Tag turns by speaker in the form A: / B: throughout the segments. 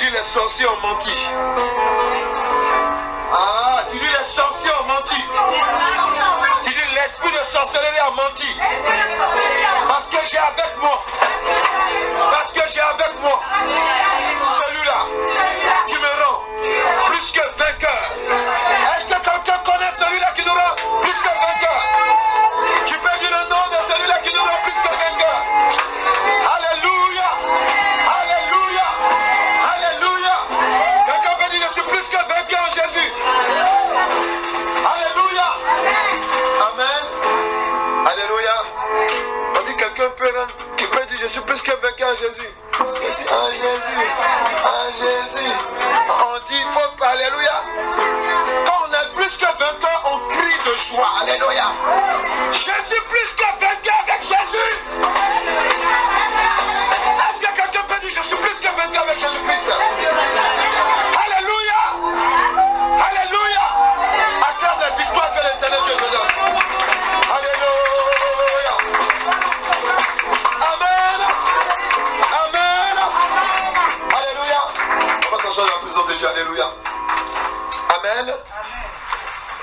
A: dis les sorciers ont menti. Ah, tu dis les sorciers ont menti. Tu dis l'esprit de sorcellerie a menti. Parce que j'ai avec moi. Parce que j'ai avec moi celui-là qui me rend plus que vainqueur. Est-ce que quelqu'un connaît celui-là qui nous rend plus que vainqueur? Tu peux dire le nom de celui-là qui nous rend plus que vainqueur. Alléluia. Alléluia. Alléluia. Quelqu'un peut dire je suis plus que vainqueur en Jésus. Alléluia. Amen. Alléluia. On dit quelqu'un peut dire je suis plus que vainqueur en Jésus. Je suis en Jésus. En Jésus. On dit il faut. Alléluia. Quand on est plus que vainqueur, on crie de joie. Alléluia. Je suis plus que vainqueur avec Jésus. Est-ce que quelqu'un peut dire je suis plus que vainqueur avec Jésus-Christ? Alléluia. Alléluia. Acclame la victoire que l'Éternel Dieu te donne. Alléluia. Amen. Amen. Alléluia. On va s'asseoir dans la présence de Dieu. Alléluia. Amen.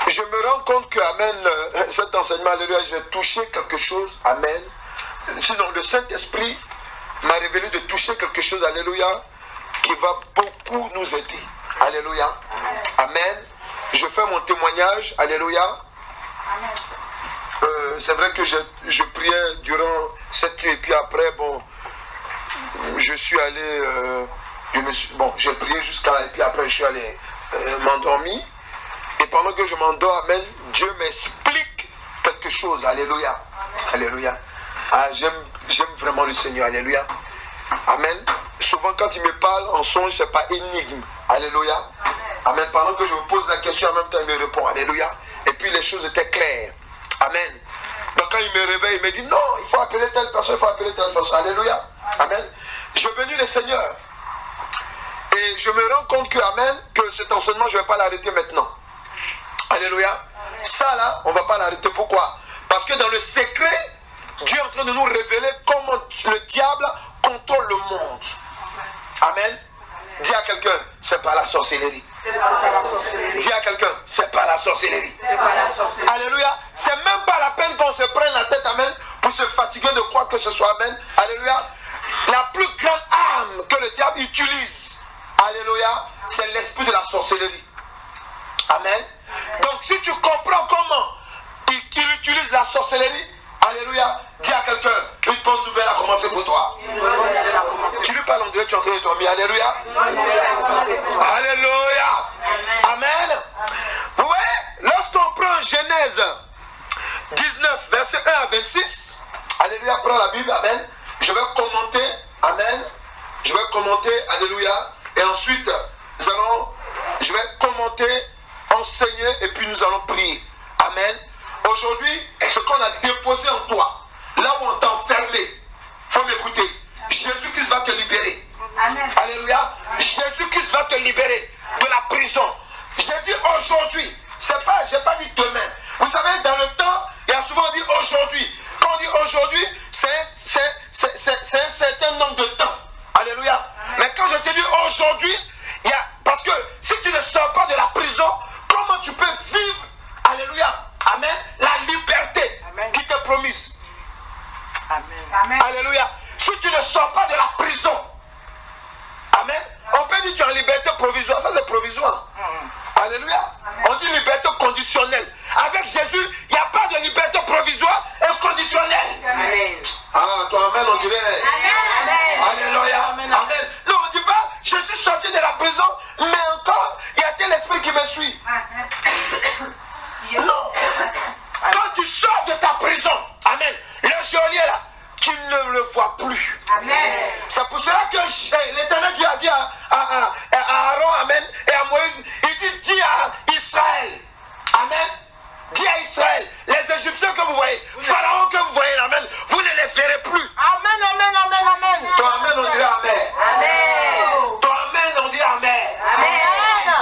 A: Je me rends compte que, amen, cet enseignement, alléluia, j'ai touché quelque chose, amen. Sinon, le Saint-Esprit m'a révélé de toucher quelque chose, alléluia, qui va beaucoup nous aider. Alléluia. Amen. Je fais mon témoignage, alléluia. C'est vrai que je priais durant cette nuit, et puis après, bon, je suis allé, j'ai prié jusqu'à, et puis après, je suis allé m'endormir. Et pendant que je m'endors, amen, Dieu m'explique quelque chose. Alléluia. Alléluia. Ah, j'aime vraiment le Seigneur. Alléluia. Amen. Souvent quand il me parle en songe, c'est pas énigme. Alléluia. Amen. Pendant que je me pose la question, en même temps, il me répond. Alléluia. Et puis les choses étaient claires. Amen. Donc quand il me réveille, il me dit non, il faut appeler telle personne, il faut appeler telle personne. Alléluia. Amen. Je bénis le Seigneur. Et je me rends compte que, amen, que cet enseignement, je ne vais pas l'arrêter maintenant. Alléluia. Amen. Ça là, on ne va pas l'arrêter. Pourquoi? Parce que dans le secret, Dieu est en train de nous révéler comment le diable contrôle le monde. Amen. Dis à quelqu'un, c'est pas la sorcellerie. Dis à quelqu'un, c'est pas la sorcellerie. Alléluia. C'est même pas la peine qu'on se prenne la tête, amen, pour se fatiguer de quoi que ce soit, amen. Alléluia. La plus grande arme que le diable utilise, alléluia, c'est l'esprit de la sorcellerie. Amen. Donc si tu comprends comment il utilise la sorcellerie, alléluia, dis à quelqu'un, une bonne nouvelle a commencé pour toi. Tu lui parles en direct, tu es en train de dormir. Alléluia. Alléluia. Amen. Vous voyez, lorsqu'on prend Genèse 19, verset 1 à 26, alléluia, prends la Bible, amen. Je vais commenter, amen. Je vais commenter, alléluia. Et ensuite, je vais commenter, enseigner, et puis nous allons prier. Amen. Aujourd'hui, ce qu'on a déposé en toi, là où on t'a enfermé, il faut m'écouter. Jésus-Christ va te libérer. Amen. Alléluia. Jésus-Christ va te libérer de la prison. J'ai dit aujourd'hui, j'ai pas dit demain. Vous savez, dans le temps, il y a souvent dit aujourd'hui. Quand on dit aujourd'hui, c'est un certain nombre de temps. Alléluia. Mais quand je te dis aujourd'hui, parce que si tu ne sors pas de la prison, comment tu peux vivre, alléluia, amen, la liberté qui t'est promise. Amen. Alléluia. Si tu ne sors pas de la prison, amen, on peut dire que tu es en liberté provisoire. Ça c'est provisoire. Alléluia. On dit liberté conditionnelle. Avec Jésus, il n'y a pas de liberté provisoire et conditionnelle. Amen. Ah, toi, amen, on dirait. Amen. Alléluia. Amen. Amen. Non, on ne dit pas, je suis sorti de la prison, mais encore, il y a tel esprit qui me suit. Non. Quand tu sors de ta prison, amen, le geôlier là, tu ne le vois plus. Amen. C'est pour cela que l'Éternel Dieu a dit à Aaron, amen, et à Moïse, il dit, dis à Israël, amen, dis à Israël, les Égyptiens que vous voyez, Pharaon que vous voyez, amen, vous ne les verrez plus. Amen, amen, amen, amen. Toi, amen, on dirait amen. Amen. Toi, amen, on dit amen. Amen.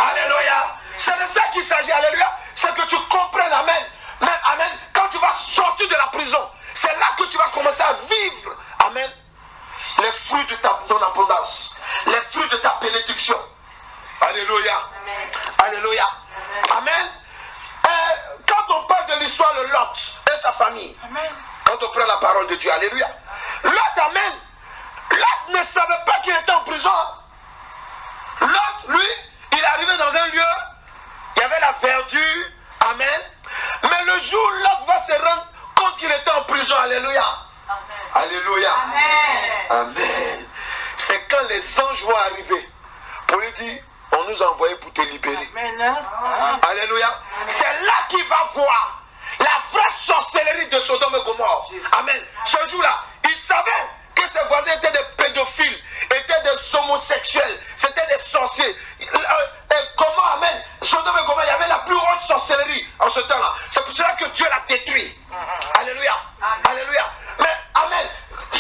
A: Alléluia. C'est de ça qu'il s'agit, alléluia. C'est que tu comprennes, amen. Mais, amen, quand tu vas sortir de la prison, c'est là que tu vas commencer à vivre, amen, les fruits de ton abondance, les fruits de ta pénétration. bénédiction. Alléluia.
B: Amen.
A: Alléluia. Amen. Quand on parle de l'histoire de Lot et sa famille,
B: Amen.
A: quand on prend la parole de Dieu, alléluia. Lot, amen. Lot ne savait pas qu'il était en prison. Lot, lui, il est arrivé dans un lieu, il y avait la verdure, amen. Mais le jour où Lot va se rendre compte qu'il était en prison, alléluia.
B: Amen.
A: Alléluia.
B: Amen.
A: Amen. C'est quand les anges vont arriver pour lui dire, on nous a envoyé pour te libérer.
B: Amen.
A: Alléluia. C'est là qu'il va voir la vraie sorcellerie de Sodome et Gomorrhe. Amen. Ce jour-là, il savait que ses voisins étaient des pédophiles, étaient des homosexuels, c'était des sorciers. Comment, amen, Sodome et Gomorrhe, il y avait la plus haute sorcellerie en ce temps-là. C'est pour cela que Dieu l'a détruit. Alléluia. Alléluia. Mais, amen,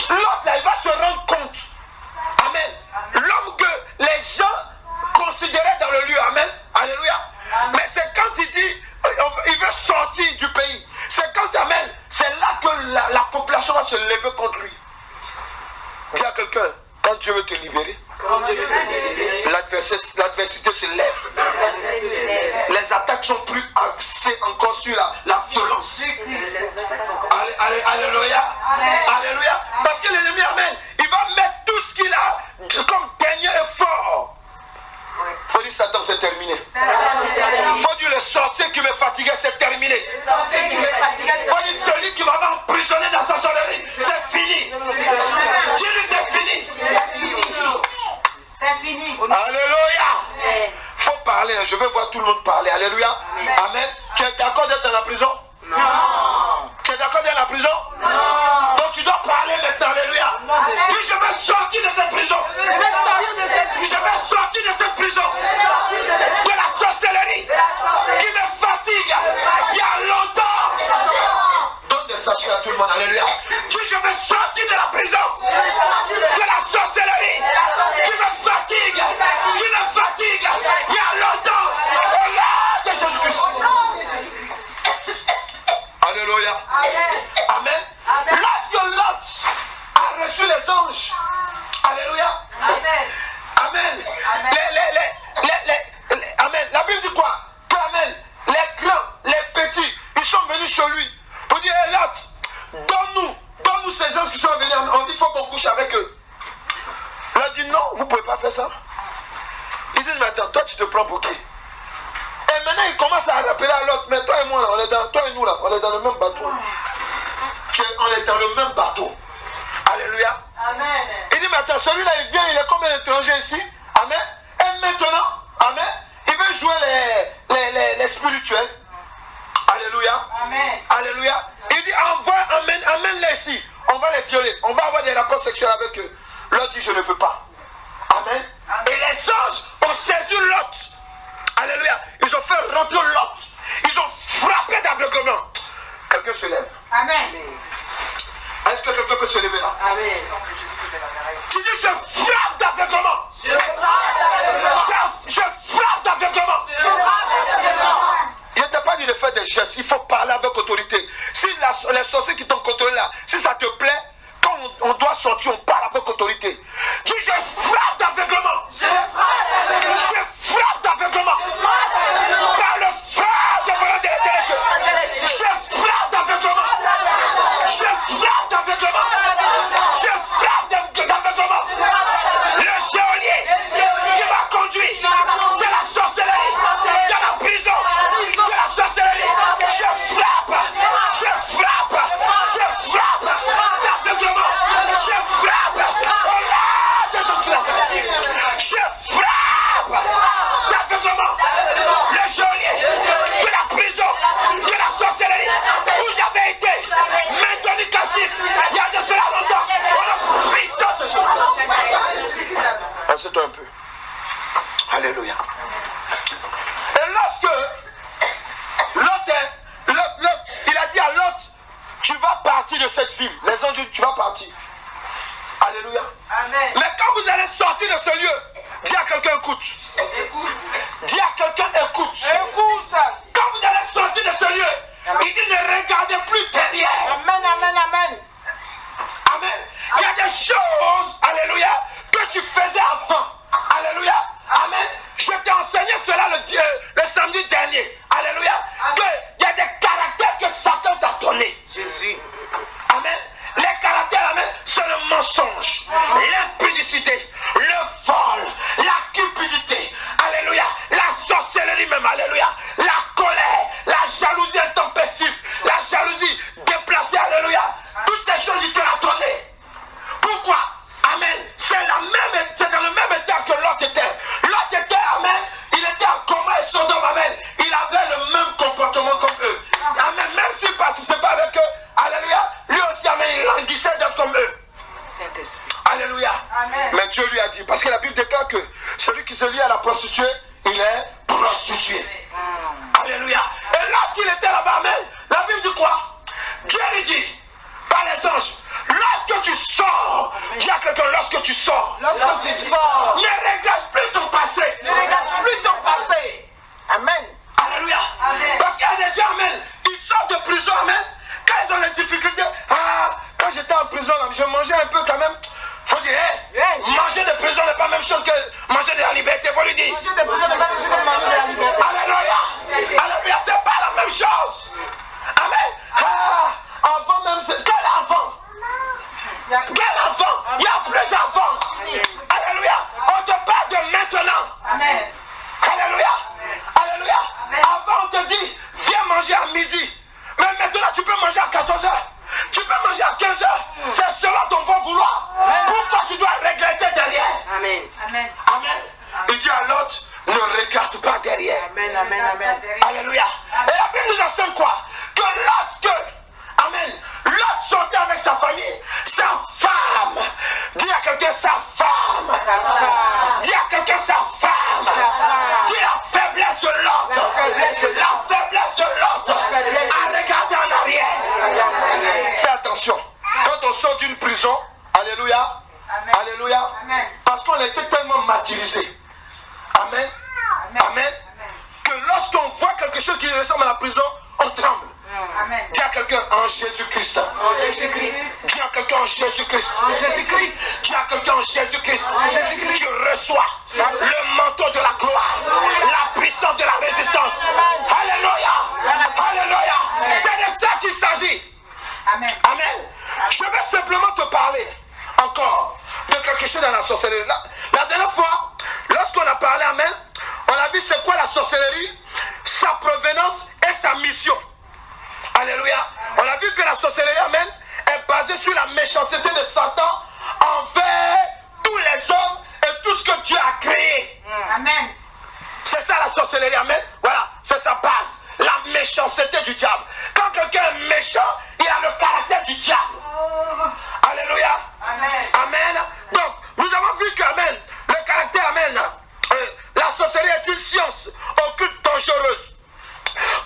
A: l'autre là, il va se rendre compte. Amen. L'homme que les gens considéraient dans le lieu. Amen. Alléluia. Mais c'est quand il dit, il veut sortir du pays. C'est quand, amen, c'est là que la population va se lever contre lui. Dis à quelqu'un, quand Dieu veut te libérer, l'adversité se lève. Les attaques sont plus axées encore sur la violence. Alléluia. Alléluia. Parce que l'ennemi, amen, il va mettre tout ce qu'il a comme dernier effort. Il faut dire Satan, c'est terminé. Il faut dire le sorcier qui me fatiguait, c'est terminé. Il faut dire celui qui m'avait emprisonné dans sa sorcellerie, c'est fini. Dis-lui, c'est fini.
B: C'est fini.
A: Alléluia. Il faut parler, je veux voir tout le monde parler. Alléluia. Amen. Tu es d'accord d'être dans la prison?
B: Non.
A: Tu es d'accord d'être dans la prison?
B: Non.
A: Donc tu dois parler maintenant. Alléluia. Dis, je veux sortir de cette prison. Je veux sortir de cette prison. De la sorcellerie qui me fatigue. Il y a longtemps. Donne des sachets à tout le monde. Alléluia. Dis, je veux sortir de la prison. De la sorcellerie qui me fatigue. Qui me fatigue. Il y a longtemps. Au nom de Jésus-Christ. Alléluia. Amen. Lorsque Lot a reçu les anges. Alléluia. Amen. Amen. La Bible dit quoi? Que amen. Les grands, les petits, ils sont venus chez lui pour dire, hey, Lot, donne-nous ces gens qui sont venus. On dit, il faut qu'on couche avec eux. Il a dit, non, vous ne pouvez pas faire ça. Ils disent, mais attends, toi tu te prends pour qui? Et maintenant il commence à rappeler à l'autre, mais toi et moi, là, on est dans, toi et nous là, on est dans le même bateau. On est dans le même bateau. Alléluia.
B: Amen.
A: Il dit, mais attends, celui-là il vient, il est comme un étranger ici. Amen. Et maintenant, amen, il veut jouer les spirituels. Alléluia.
B: Amen.
A: Alléluia. Il dit, amène-les ici. On va les violer. On va avoir des rapports sexuels avec eux. L'autre dit, je ne veux pas. Amen. Et les anges ont saisi Lot. Alléluia. Ils ont fait rentrer Lot. Ils ont frappé d'aveuglement. Quelqu'un se lève.
B: Amen.
A: Est-ce que quelqu'un peut se lever là?
B: Amen.
A: Tu dis, je frappe d'aveuglement. Je frappe d'aveuglement. Il ne t'a pas dit de faire des gestes. Il faut parler avec autorité. Si les sorciers qui t'ont contrôlé là, si ça te plaît, quand on doit sortir, on parle avec autorité. Dis, je frappe d'aveuglement. Je frappe d'aveuglement. Par le feu de volonté de Dieu. Je frappe d'aveuglement. Je frappe d'aveuglement. Je frappe d'aveuglement. Le geôlier qui m'a conduit de la sorcellerie, de la prison, de la sorcellerie. Je frappe d'aveuglement. Je frappe au nom de Jésus-Christ. Je frappe d'aveuglement. Le geôlier de la prison, de la sorcellerie, où j'avais été maintenu captif il y a de cela longtemps. On a puissance de Jésus. Assieds-toi un peu. Alléluia. Et lorsque Lot, il a dit à Lot, tu vas partir de cette ville. Les anges disent, tu vas partir. Alléluia.
B: Amen.
A: Mais quand vous allez sortir de ce lieu, dis à quelqu'un, écoute. Dis à quelqu'un, écoute. Quand vous allez sortir de ce lieu, il dit, ne regardez plus derrière.
B: Amen.
A: Amen. Il y a des choses, alléluia, que tu faisais avant. Alléluia. dernier. Alléluia. Il y a des caractères que Satan t'a donné.
B: Jésus.
A: Amen. Les caractères, amen, c'est le mensonge, l'impudicité, le vol, la cupidité, alléluia, la sorcellerie même, alléluia, la colère, la jalousie intempestive, la jalousie déplacée, alléluia. Toutes ces choses, il te l'a donné. Pourquoi? Amen. C'est dans le même état que l'autre était. L'autre était, amen, il était en coma et Sodome, amen. Il avait le même comportement comme eux. Amen. Même s'il ne participait pas avec eux, alléluia, lui aussi, amen, il languissait d'être comme eux. Alléluia. Amen. Mais Dieu lui a dit, parce que la Bible déclare que celui qui se lie à la prostituée, il est prostitué. Alléluia. Et lorsqu'il était là-bas, amen, la Bible dit quoi? Dieu lui dit, par les anges, lorsque tu sors, dis à quelqu'un, lorsque tu sors,
B: ne
A: regarde plus ton passé.
B: Amen.
A: Alléluia. Amen. Parce qu'il y a des gens, amen, ils sortent de prison, amen, quand ils ont des difficultés. Quand j'étais en prison, je mangeais un peu quand même. Faut dire, manger de prison n'est pas la même chose que manger de la liberté. Faut lui dire. Alléluia. Alléluia, c'est pas la même chose. Amen. Enfant même, quel enfant? Quel enfant? Il n'y a plus d'enfants. Alléluia. On te parle de maintenant.
B: Amen.
A: Alléluia. Alléluia. Avant on te dit, viens manger à midi. Mais maintenant tu peux manger à 14h. Tu peux manger à 15h. C'est selon ton bon vouloir. Pourquoi tu dois regretter derrière?
B: Amen.
A: Amen. Il dit à l'autre, ne regarde pas derrière.
B: Amen.
A: Alléluia. Et la Bible nous enseigne quoi? Que lorsque, amen, l'autre sortait avec sa famille, sa femme, dis à quelqu'un sa femme. Dis à quelqu'un sa femme. Dis la faiblesse de l'autre. La faiblesse de l'autre. À regarder en arrière. Fais attention. Quand on sort d'une prison, alléluia, alléluia, parce qu'on était tellement martyrisés. Amen. Amen. Que lorsqu'on voit quelque chose qui ressemble à la prison, on tremble.
B: Amen.
A: Dis à quelqu'un en Jésus-Christ. Dis à quelqu'un en Jésus-Christ. Dis à quelqu'un en Jésus-Christ. Tu reçois le manteau de la gloire, la puissance de la résistance. Alléluia. Alléluia. C'est de ça qu'il s'agit.
B: Amen.
A: Amen. Je vais simplement te parler encore de quelque chose dans la sorcellerie. La dernière fois, lorsqu'on a parlé, amen, on a vu c'est quoi la sorcellerie, sa provenance et sa mission. Alléluia. On a vu que la sorcellerie, amen, est basée sur la méchanceté de Satan envers tous les hommes et tout ce que Dieu a créé.
B: Amen.
A: C'est ça la sorcellerie, amen. Voilà, c'est sa base. La méchanceté du diable. Quand quelqu'un est méchant, il a le caractère du diable. Alléluia.
B: Amen.
A: Amen. Donc, nous avons vu que, amen, le caractère, amen, la sorcellerie est une science occulte dangereuse,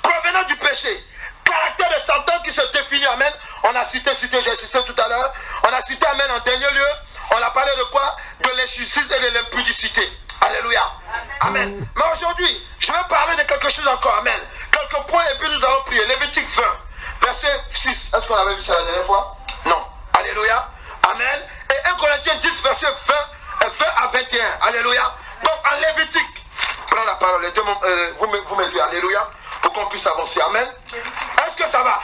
A: provenant du péché. Caractère de Satan qui se définit, amen. On a cité, j'ai cité tout à l'heure. On a cité, amen, en dernier lieu. On a parlé de quoi? De l'injustice et de l'impudicité. Alléluia. Amen. Mais aujourd'hui, je vais parler de quelque chose encore. Amen. Quelques points et puis nous allons prier. Lévitique 20, verset 6. Est-ce qu'on avait vu ça la dernière fois? Non. Alléluia. Amen. Et 1 Corinthiens 10, verset 20 à 21. Alléluia. Donc en Lévitique, prends la parole. Les deux, vous mettez Alléluia pour qu'on puisse avancer. Amen. Est-ce que ça va?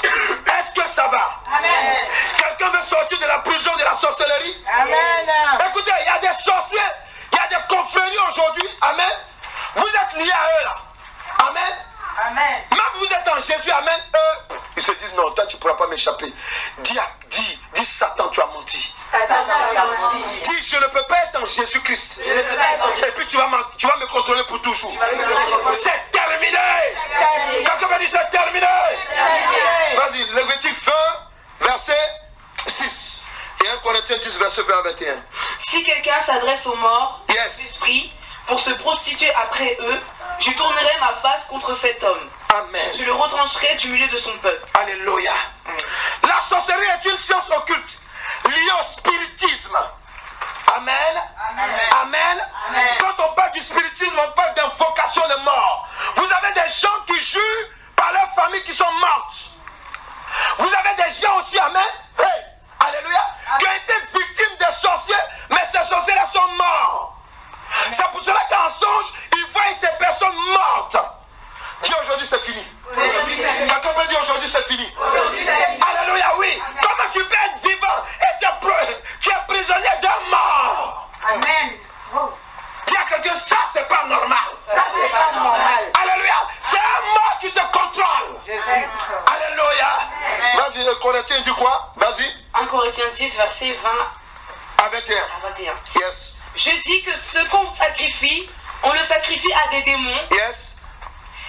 A: Est-ce que ça va?
B: Amen.
A: Quelqu'un veut sortir de la prison de la sorcellerie?
B: Amen.
A: Écoutez, il y a des sorciers, il y a des confréries aujourd'hui. Amen. Vous êtes liés à eux là. Amen.
B: Amen.
A: Même vous êtes en Jésus, amen. Eux, ils se disent non, toi tu ne pourras pas m'échapper. Dis Satan, tu as menti. Dis, je ne peux pas être en Jésus-Christ. Et puis tu vas me contrôler pour toujours. C'est terminé. Quelqu'un m'a dit c'est terminé. Vas-y, Lévitique 20, verset 6. Et 1 Corinthiens 10, verset 20 à 21.
C: Si quelqu'un s'adresse aux morts,
A: Yes.
C: d'esprit, pour se prostituer après eux, je tournerai ma face contre cet homme.
A: Amen.
C: Je le retrancherai du milieu de son peuple.
A: Alléluia. La sorcellerie est une science occulte liée au spiritisme. Amen.
B: Amen.
A: Amen.
B: Amen.
A: Quand on parle du spiritisme, on parle d'invocation de mort. Vous avez des gens qui jurent par leurs familles qui sont mortes. Vous avez des gens aussi, amen. Hey, alléluia. Qui ont été victimes des sorciers, mais ces sorciers-là sont morts. C'est pour cela qu'en songe, ils voient ces personnes mortes. Quelqu'un peut dire aujourd'hui c'est fini. Alléluia, oui. Comment tu peux être vivant et tu es prisonnier d'un mort?
B: Amen. Oh.
A: Dis à quelqu'un, ça c'est pas normal.
B: Ça, c'est pas normal.
A: Alléluia. C'est un mort qui te contrôle.
B: Jésus.
A: Alléluia. Vas-y, Corinthiens dit quoi? Vas-y.
C: 1 Corinthiens 10, verset 20
A: à 21.
C: à 21.
A: Yes.
C: Je dis que ce qu'on sacrifie, on le sacrifie à des démons
A: Yes.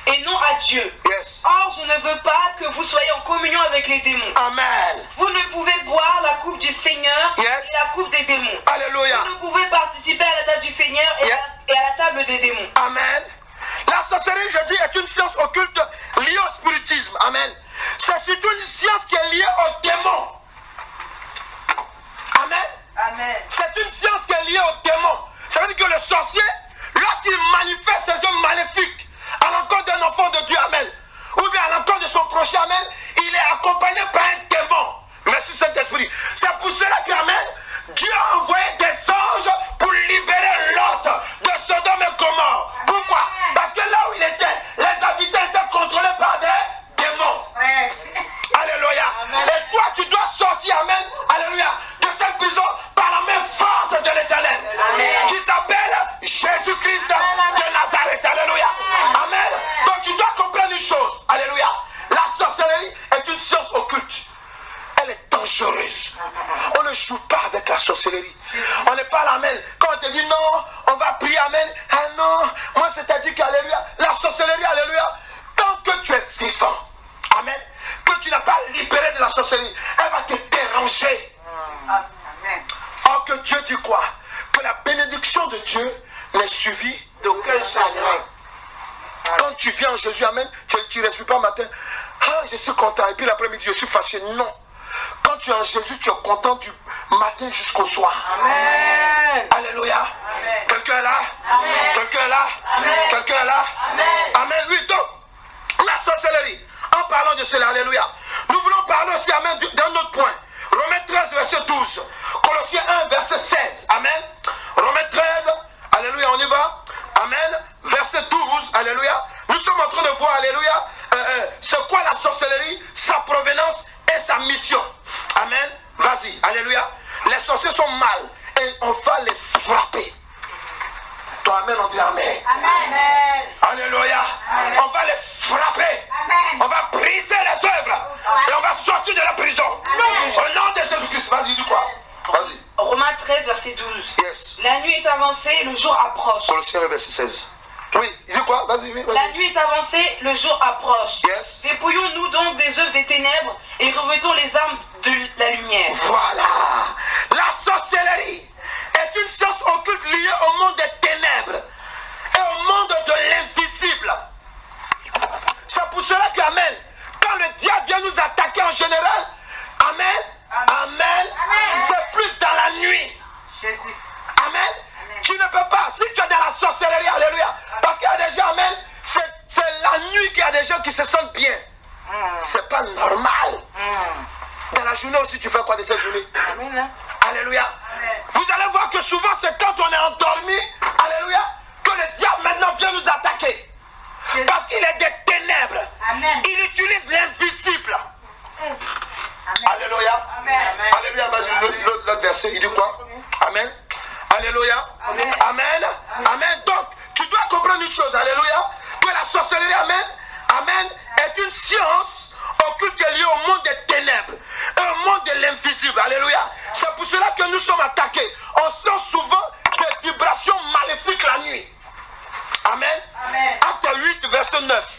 C: et non à Dieu.
A: Yes.
C: Or, je ne veux pas que vous soyez en communion avec les démons.
A: Amen.
C: Vous ne pouvez boire la coupe du Seigneur
A: Yes.
C: et la coupe des démons.
A: Alléluia.
C: Vous ne pouvez participer à la table du Seigneur et,
A: Yes.
C: et à la table des démons.
A: Amen. La sorcellerie, je dis, est une science occulte liée au spiritisme. Amen. C'est surtout une science qui est liée aux démons. Amen.
B: Amen.
A: C'est une science qui est liée aux démons. Ça veut dire que le sorcier, lorsqu'il manifeste ses œuvres maléfiques à l'encontre d'un enfant de Dieu, amen, ou bien à l'encontre de son prochain, amen, il est accompagné par un démon. Merci Saint-Esprit. C'est pour cela que, amen, Dieu a envoyé des anges pour libérer Lot de Sodome et Gomorrhe. Pourquoi? Parce que là où il était, les habitants étaient contrôlés par des démons. Alléluia. Et toi, tu dois sortir, amen, alléluia, de cette prison par la main forte de l'Éternel, qui s'appelle Jésus-Christ de Nazareth. Alléluia. Amen. Donc tu dois comprendre une chose. Alléluia. La sorcellerie est une science occulte. Elle est dangereuse. On ne joue pas avec la sorcellerie. On n'est pas là, amen. Quand on te dit non, on va prier, amen. Ah non, moi c'est-à-dire qu'alléluia, la sorcellerie, alléluia, tant que tu es vivant, amen, que tu n'as pas libéré de la sorcellerie, elle va te déranger.
B: Amen.
A: Or que Dieu dit quoi? Que la bénédiction de Dieu n'est suivie d'aucun chagrin. Quand tu viens en Jésus, amen, tu ne respires pas matin. Ah, je suis content. Et puis l'après-midi, je suis fâché. Non. Quand tu es en Jésus, tu es content du matin jusqu'au soir.
B: Amen.
A: Alléluia.
B: Amen.
A: Quelqu'un est là?
B: Amen.
A: Quelqu'un est là?
B: Amen.
A: Quelqu'un est là?
B: Amen.
A: Amen. Oui, donc, la sorcellerie. En parlant de cela, alléluia. Nous voulons parler aussi, amen, d'un autre point. Romains 13, verset 12. Colossiens 1, verset 16. Amen. Romains 13, alléluia, on y va. Amen. Verset 12, alléluia. Nous sommes en train de voir, alléluia, c'est quoi la sorcellerie, sa provenance et sa mission. Amen. Vas-y, alléluia. Les sorciers sont mal et on va les frapper. Toi, amen, on dit amen.
B: Amen.
A: Alléluia.
B: Amen.
A: On va les frapper.
B: Amen.
A: On va briser les œuvres. Et on va sortir de la prison.
B: Amen.
A: Au nom de Jésus-Christ. Vas-y, dis quoi? Vas-y.
C: Romains 13, verset 12.
A: Yes.
C: La nuit est avancée, le jour approche.
A: Colossiens verset 16. Oui, dis quoi? Vas-y, oui,
C: La
A: vas-y.
C: nuit est avancée, le jour approche.
A: Yes.
C: Dépouillons-nous donc des œuvres des ténèbres et revêtons les armes de la lumière.
A: Voilà. La sorcellerie est une science occulte liée au monde des ténèbres et au monde de l'invisible. C'est pour cela que, amen, quand le diable vient nous attaquer en général, amen, amen, c'est plus dans la nuit.
B: Jésus.
A: Amen. Tu ne peux pas, si tu es dans la sorcellerie, alléluia, parce qu'il y a des gens, amen, c'est la nuit qu'il y a des gens qui se sentent bien. C'est pas normal. Dans la journée aussi, tu fais quoi de cette journée?
B: Amen.
A: Alléluia. Vous allez voir que souvent, c'est quand on est endormi, alléluia, que le diable maintenant vient nous attaquer. Parce qu'il est des ténèbres.
B: Amen.
A: Il utilise l'invisible.
B: Amen.
A: Alléluia.
B: Amen.
A: Alléluia. Vas-y, l'autre verset, il dit quoi? Amen. Alléluia.
B: Amen.
A: Amen. Amen. Donc, tu dois comprendre une chose, alléluia, que la sorcellerie, amen, amen, est une science occulte liée au monde des ténèbres et au monde de l'invisible. Alléluia. C'est pour cela que nous sommes attaqués. On sent souvent des vibrations maléfiques la nuit. Amen.
B: Amen.
A: Acte 8, verset 9.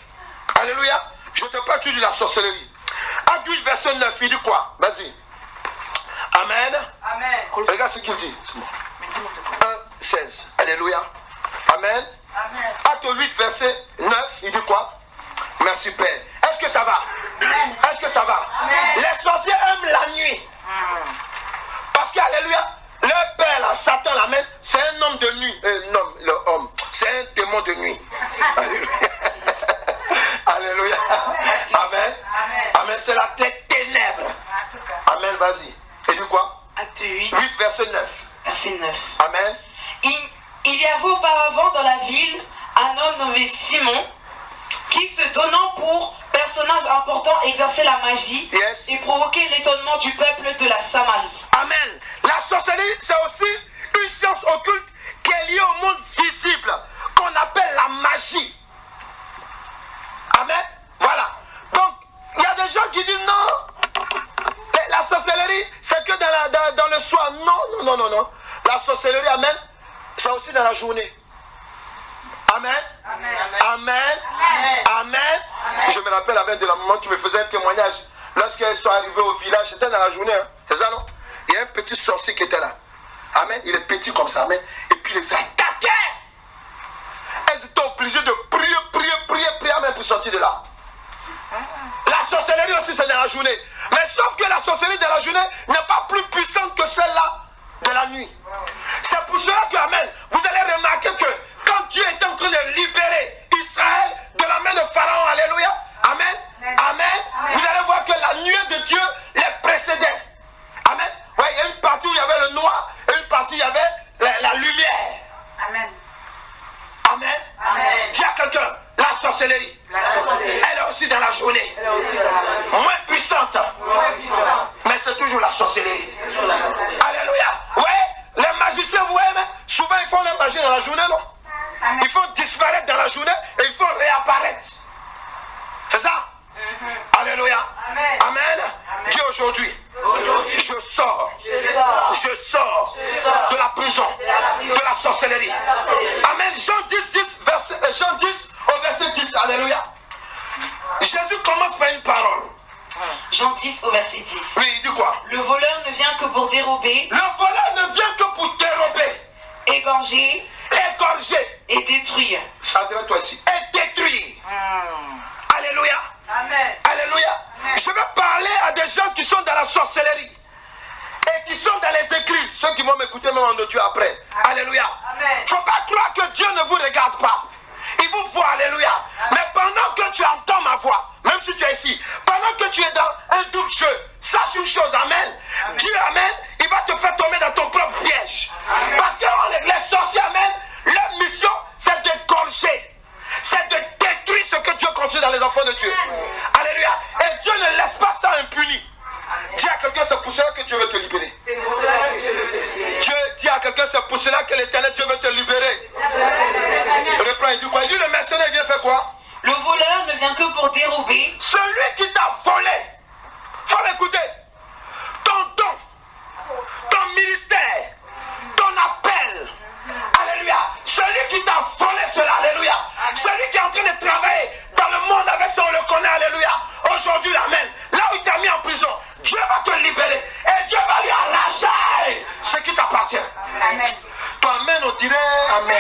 A: Alléluia. Je ne te parle plus de la sorcellerie. Acte 8, verset 9, il dit quoi? Vas-y. Amen.
B: Amen.
A: Regarde ce qu'il dit. 1, 16. Alléluia. Amen.
B: Amen.
A: Acte 8, verset 9, il dit quoi? Merci Père. Est-ce que ça va?
B: Amen.
A: Est-ce que ça va?
B: Amen.
A: Les sorciers aiment la nuit. Parce qu'alléluia, leur père, là, Satan, là, c'est un homme de nuit. Non, le homme, c'est un démon de nuit. Alléluia. Alléluia. Amen. Amen. C'est la tête ténèbres. Amen, vas-y. Il dit quoi?
C: Acte 8,
A: 8, verset 9.
C: verset 9.
A: Amen.
C: Il y avait auparavant dans la ville un homme nommé Simon qui, se donnant pour personnage important exerçait la magie
A: Yes.
C: et provoquait l'étonnement du peuple de la Samarie.
A: Amen. La sorcellerie, c'est aussi une science occulte qui est liée au monde visible, qu'on appelle la magie. Amen. Voilà. Donc, il y a des gens qui disent non, la sorcellerie, c'est que dans le soir. Non. La sorcellerie, amen, c'est aussi dans la journée. Amen.
B: Amen.
A: Amen.
B: Amen.
A: Amen. Je me rappelle avec de la maman qui me faisait un témoignage. Lorsqu'elles sont arrivées au village, c'était dans la journée, hein. C'est ça, non? Il y a un petit sorcier qui était là. Amen. Il est petit comme ça, amen. Et puis il les attaquait. Elles étaient obligées de prier, amen, pour sortir de là. La sorcellerie aussi, c'est dans la journée. Mais sauf que la sorcellerie de la journée n'est pas plus puissante que celle-là de la nuit. C'est pour cela que, amen, vous allez remarquer que quand Dieu est en train de libérer Israël de la main de Pharaon, alléluia, amen, amen, vous allez voir que la nuée de Dieu les précédait. Amen. Ouais, il y a une partie où il y avait le noir et une partie où il y avait la lumière.
B: Amen.
A: Amen.
B: Amen.
A: Dis à quelqu'un, la sorcellerie, elle est aussi dans la journée. Moins puissante. Mais c'est toujours la sorcellerie. Alléluia. Ouais, les magiciens, vous voyez, souvent ils font la magie dans la journée, non? Ils font disparaître dans la journée et ils font réapparaître. C'est ça? Alléluia.
B: Amen.
A: Amen. Dis aujourd'hui, je sors de la prison, de la sorcellerie. Amen. Jean 10 au verset 10. Alléluia. Jésus commence par une parole.
C: Jean 10 au verset 10.
A: Oui, il dit quoi?
C: Le voleur ne vient que pour dérober,
A: Le voleur ne vient que pour dérober,
C: égorger
A: égorger,
C: et détruire.
A: adresse-toi ici, et détruire. Alléluia.
B: Amen.
A: Alléluia. Je vais parler à des gens qui sont dans la sorcellerie et qui sont dans les églises, ceux qui vont m'écouter même en audio après. Alléluia.
B: Amen.
A: Il ne faut pas croire que Dieu ne vous regarde pas. Il vous voit, alléluia. Mais pendant que tu entends ma voix, même si tu es ici, pendant que tu es dans un doute jeu, sache une chose, amen. Dieu, amen, il va te faire tomber dans ton propre piège. Parce que les sorciers, amen, leur mission, c'est d'égorger. C'est de détruire ce que Dieu construit dans les enfants de Dieu. Alléluia. Et Dieu ne laisse pas ça impuni. Dis à quelqu'un, c'est pour cela que Dieu veut te libérer. Dieu dit à quelqu'un, c'est pour cela que l'Éternel Dieu veut te libérer. Reprends, il dit quoi? Il dit, le mercenaire vient faire quoi?
C: Le voleur ne vient que pour dérober,
A: Celui qui t'a volé, faut m'écouter, ton don, ton ministère, ton appel, alléluia, celui qui t'a volé cela, alléluia, celui qui est en train de travailler dans le monde avec ça, on le connaît, alléluia, aujourd'hui, amen, là où il t'a mis en prison, Dieu va te libérer et Dieu va lui arracher ce qui t'appartient.
B: Amen.
A: Toi, amen, on dirait amen.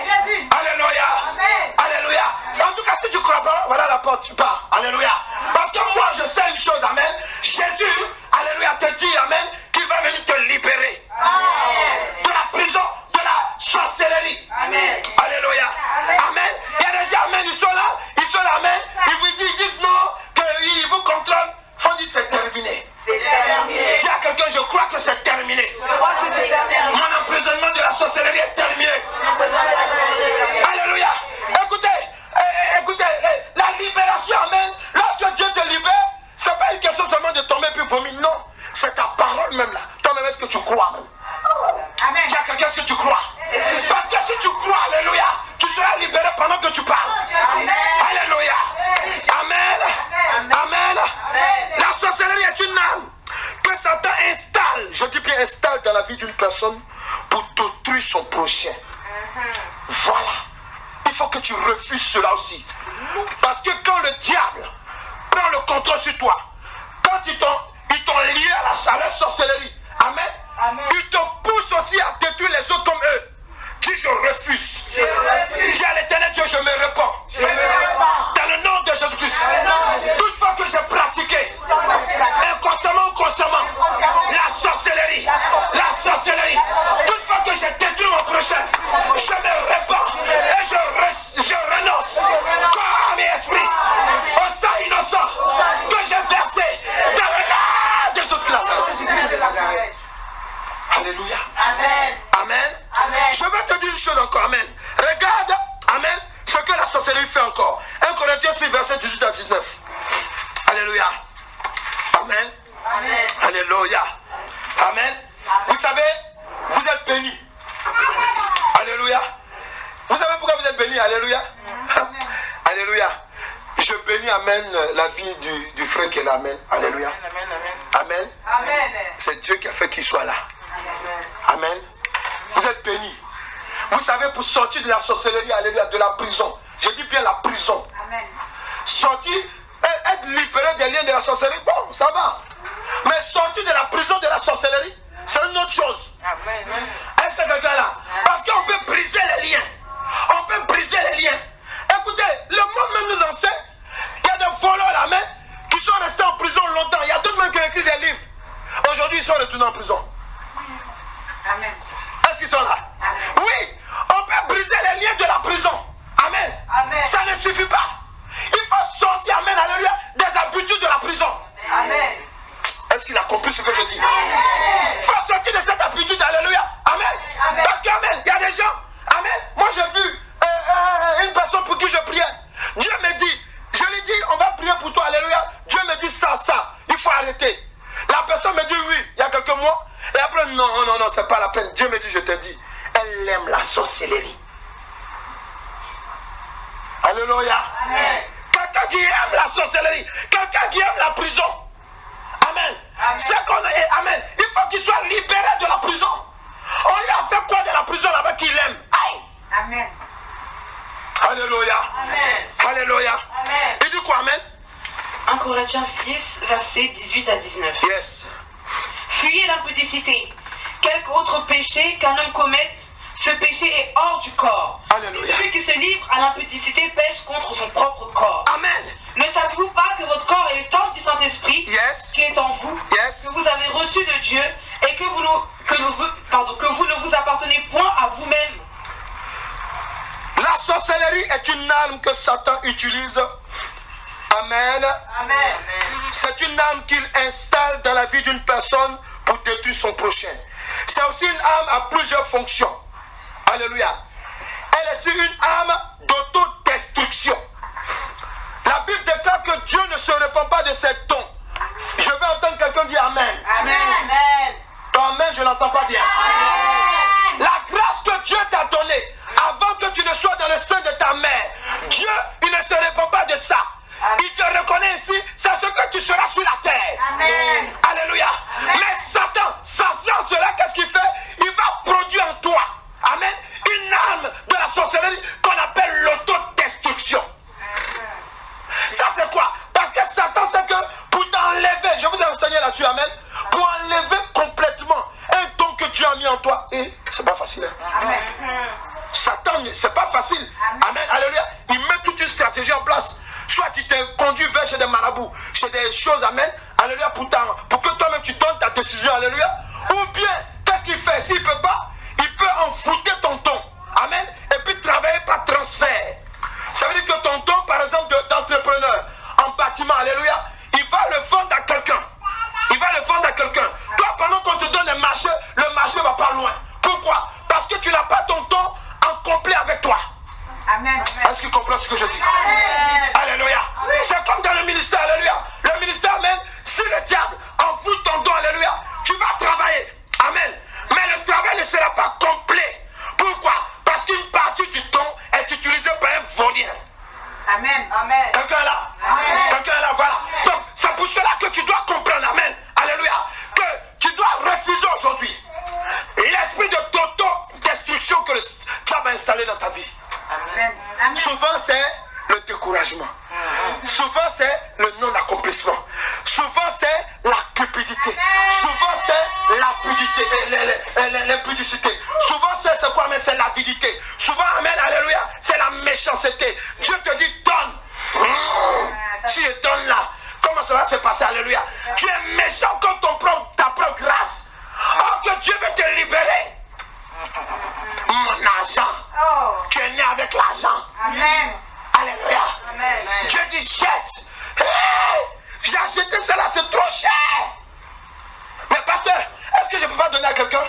B: Jésus.
A: Alléluia.
B: Amen.
A: Alléluia. En tout cas, si tu ne crois pas, voilà la porte, tu pars. Alléluia. Parce que moi, je sais une chose, amen. Jésus, alléluia, te dit, amen, qu'il va venir te libérer de la prison, de la sorcellerie.
B: Amen.
A: Alléluia. Amen. Il y a des gens, amen, ils sont là, amen. Ils disent non, qu'ils vous contrôlent. Il faut dire c'est terminé.
B: C'est terminé.
A: Dis à quelqu'un, je crois que c'est terminé.
B: Je crois que c'est terminé.
A: Mon emprisonnement de la sorcellerie est terminé. Alléluia. Écoutez, la libération, amen. Lorsque Dieu te libère, c'est pas une question seulement de tomber puis vomir. Non, c'est ta parole même là. Toi-même, est-ce que tu crois?
B: Amen.
A: Dis à quelqu'un, est-ce que tu crois? Parce que si tu crois, alléluia, tu seras libéré pendant que tu parles. Alléluia. Amen. Amen. La sorcellerie est une âme que Satan installe, je dis bien installe dans la vie d'une personne pour détruire son prochain. Voilà. Il faut que tu refuses cela aussi. Parce que quand le diable prend le contrôle sur toi, quand ils t'ont lié à la sorcellerie, amen, il te pousse aussi à détruire les autres comme eux. Dis je refuse. Dis à l'Éternel Dieu, je me répands. Dans le nom de Jésus-Christ. Toutefois que j'ai pratiqué, inconsciemment ou consciemment, la sorcellerie. Toutefois que j'ai détruit mon prochain, je me répands et je renonce, corps et esprit, au sang innocent que j'ai versé dans le nom de Jésus-Christ. Alléluia.
B: Amen.
A: Amen.
B: Amen.
A: Je vais te dire une chose encore. Amen. Regarde, amen, ce que la sorcellerie fait encore. 1 Corinthiens 6, verset verset 18 à 19. Alléluia. Amen.
B: Amen.
A: Alléluia. Amen. Vous savez, vous êtes bénis. Alléluia. Vous savez pourquoi vous êtes bénis? Alléluia. Alléluia. Je bénis, amen, la vie du frère qui est là. Amen. Alléluia. Amen.
B: Amen.
A: C'est Dieu qui a fait qu'il soit là. Amen. Vous êtes bénis. Vous savez, pour sortir de la sorcellerie, alléluia, de la prison. Je dis bien la prison.
B: Amen.
A: Sortir, être libéré des liens de la sorcellerie, bon, ça va. Mais sortir de la prison de la sorcellerie, c'est une autre chose. Est-ce que quelqu'un est là? Parce qu'on peut briser les liens. On peut briser les liens. Écoutez, le monde même nous enseigne. Il y a des voleurs là, mais qui sont restés en prison longtemps. Il y a d'autres même qui ont écrit des livres. Aujourd'hui, ils sont retournés en prison.
B: Amen.
A: Est-ce qu'ils sont là? Oui, on peut briser les liens de la prison. Amen.
B: Amen.
A: Ça ne suffit pas. Il faut sortir, amen, alléluia, des habitudes de la prison.
B: Amen.
A: Est-ce qu'il a compris ce que je dis?
B: Amen.
A: Il faut sortir de cette habitude, alléluia. Amen.
B: Amen.
A: Parce qu'amen, il y a des gens, amen. Moi j'ai vu une personne pour qui je priais. Dieu me dit, je lui dis, on va prier pour toi, alléluia. Dieu me dit ça, il faut arrêter. La personne me dit oui, il y a quelques mois. Et après, non, c'est pas la peine. Dieu me dit, je te dis, elle aime la sorcellerie. Alléluia.
B: Amen.
A: Quelqu'un qui aime la sorcellerie, quelqu'un qui aime la prison. Amen. C'est qu'on est, amen. Il faut qu'il soit libéré de la prison. On lui a fait quoi de la prison là-bas qu'il aime? Aïe.
B: Amen.
A: Alléluia.
B: Amen.
A: Alléluia.
B: Amen.
A: Il dit quoi, amen?
C: 1 Corinthiens 6, versets 18 à 19.
A: Yes.
C: Fuyez l'impudicité. Quelque autre péché qu'un homme commette, ce péché est hors du corps.
A: Alléluia.
C: Celui qui se livre à l'impudicité pêche contre son propre corps.
A: Amen.
C: Ne savez-vous pas que votre corps est le temple du Saint-Esprit
A: Yes.
C: qui est en vous,
A: Yes.
C: que vous avez reçu de Dieu et que vous ne vous appartenez point à vous-même?
A: La sorcellerie est une arme que Satan utilise. Amen.
B: Amen.
A: C'est une arme qu'il installe dans la vie d'une personne pour détruire son prochain. C'est aussi une arme à plusieurs fonctions. Alléluia. Elle est aussi une arme d'autodestruction. La Bible déclare que Dieu ne se répand pas de ses dons. Je vais entendre quelqu'un dire Amen.
B: Amen. Amen.
A: Ton Amen, je n'entends pas bien.
B: Amen.
A: La grâce que Dieu t'a donnée avant que tu ne sois dans le sein de ta mère, Dieu, il ne se répand pas de ça. Il te reconnaît ici, c'est ce que tu seras sur la terre.
B: Amen.
A: Alléluia. Mais Satan, sachant cela, qu'est-ce qu'il fait? Il va produire en toi, amen, une arme de la sorcellerie qu'on appelle l'autodestruction. Ça c'est quoi? Parce que Satan sait que pour t'enlever, je vous ai enseigné là-dessus, amen, pour enlever complètement un don que Dieu a mis en toi, et c'est pas facile. Hein?
B: Amen.
A: Satan, c'est pas facile. Amen. Alléluia. Il met toute une stratégie en place. Soit il te conduit vers chez des marabouts, chez des choses, amen. Alléluia, pour que toi-même tu donnes ta décision, alléluia. Ou bien, qu'est-ce qu'il fait? S'il ne peut pas, il peut envoûter ton don. Amen. Et puis travailler par transfert. Ça veut dire que ton don, par exemple, d'entrepreneur en bâtiment, alléluia, il va le vendre à quelqu'un. Il va le vendre à quelqu'un. Toi, pendant qu'on te donne le marché ne va pas loin. Pourquoi? Parce que tu n'as pas ton don en complet avec toi.
B: Amen.
A: Est-ce qu'il comprend ce que je dis?
B: Amen.
A: Alléluia. C'est comme dans le ministère, alléluia. Le ministère, amen, si le diable envoûte ton don, alléluia, tu vas travailler. Amen. Mais le travail ne sera pas complet. Pourquoi? Parce qu'une partie du don est utilisée par un voleur.
B: Amen. Amen.
A: Quelqu'un est là?
B: Amen.
A: Quelqu'un est là, voilà. Donc, c'est pour cela que tu dois comprendre, amen. Alléluia. Que tu dois refuser aujourd'hui l'esprit de d'auto-destruction que le diable a installé dans ta vie.
B: Amen. Amen.
A: Souvent, c'est le découragement. Souvent, c'est le non-accomplissement. Souvent, c'est la cupidité. Souvent, c'est l'impudicité. Souvent, c'est quoi? Mais c'est l'avidité. Souvent, amen, alléluia, c'est la méchanceté. Dieu te dit, donne. Si je donne là, comment ça va se passer? Alléluia. Tu es méchant contre ta propre grâce. Or que Dieu veut te libérer. Mon argent.
B: Oh.
A: Tu es né avec l'argent.
B: Amen.
A: Alléluia.
B: Amen.
A: Dieu dit jette. Hey, j'ai acheté cela, c'est trop cher. Mais pasteur, est-ce que je ne peux pas donner à quelqu'un?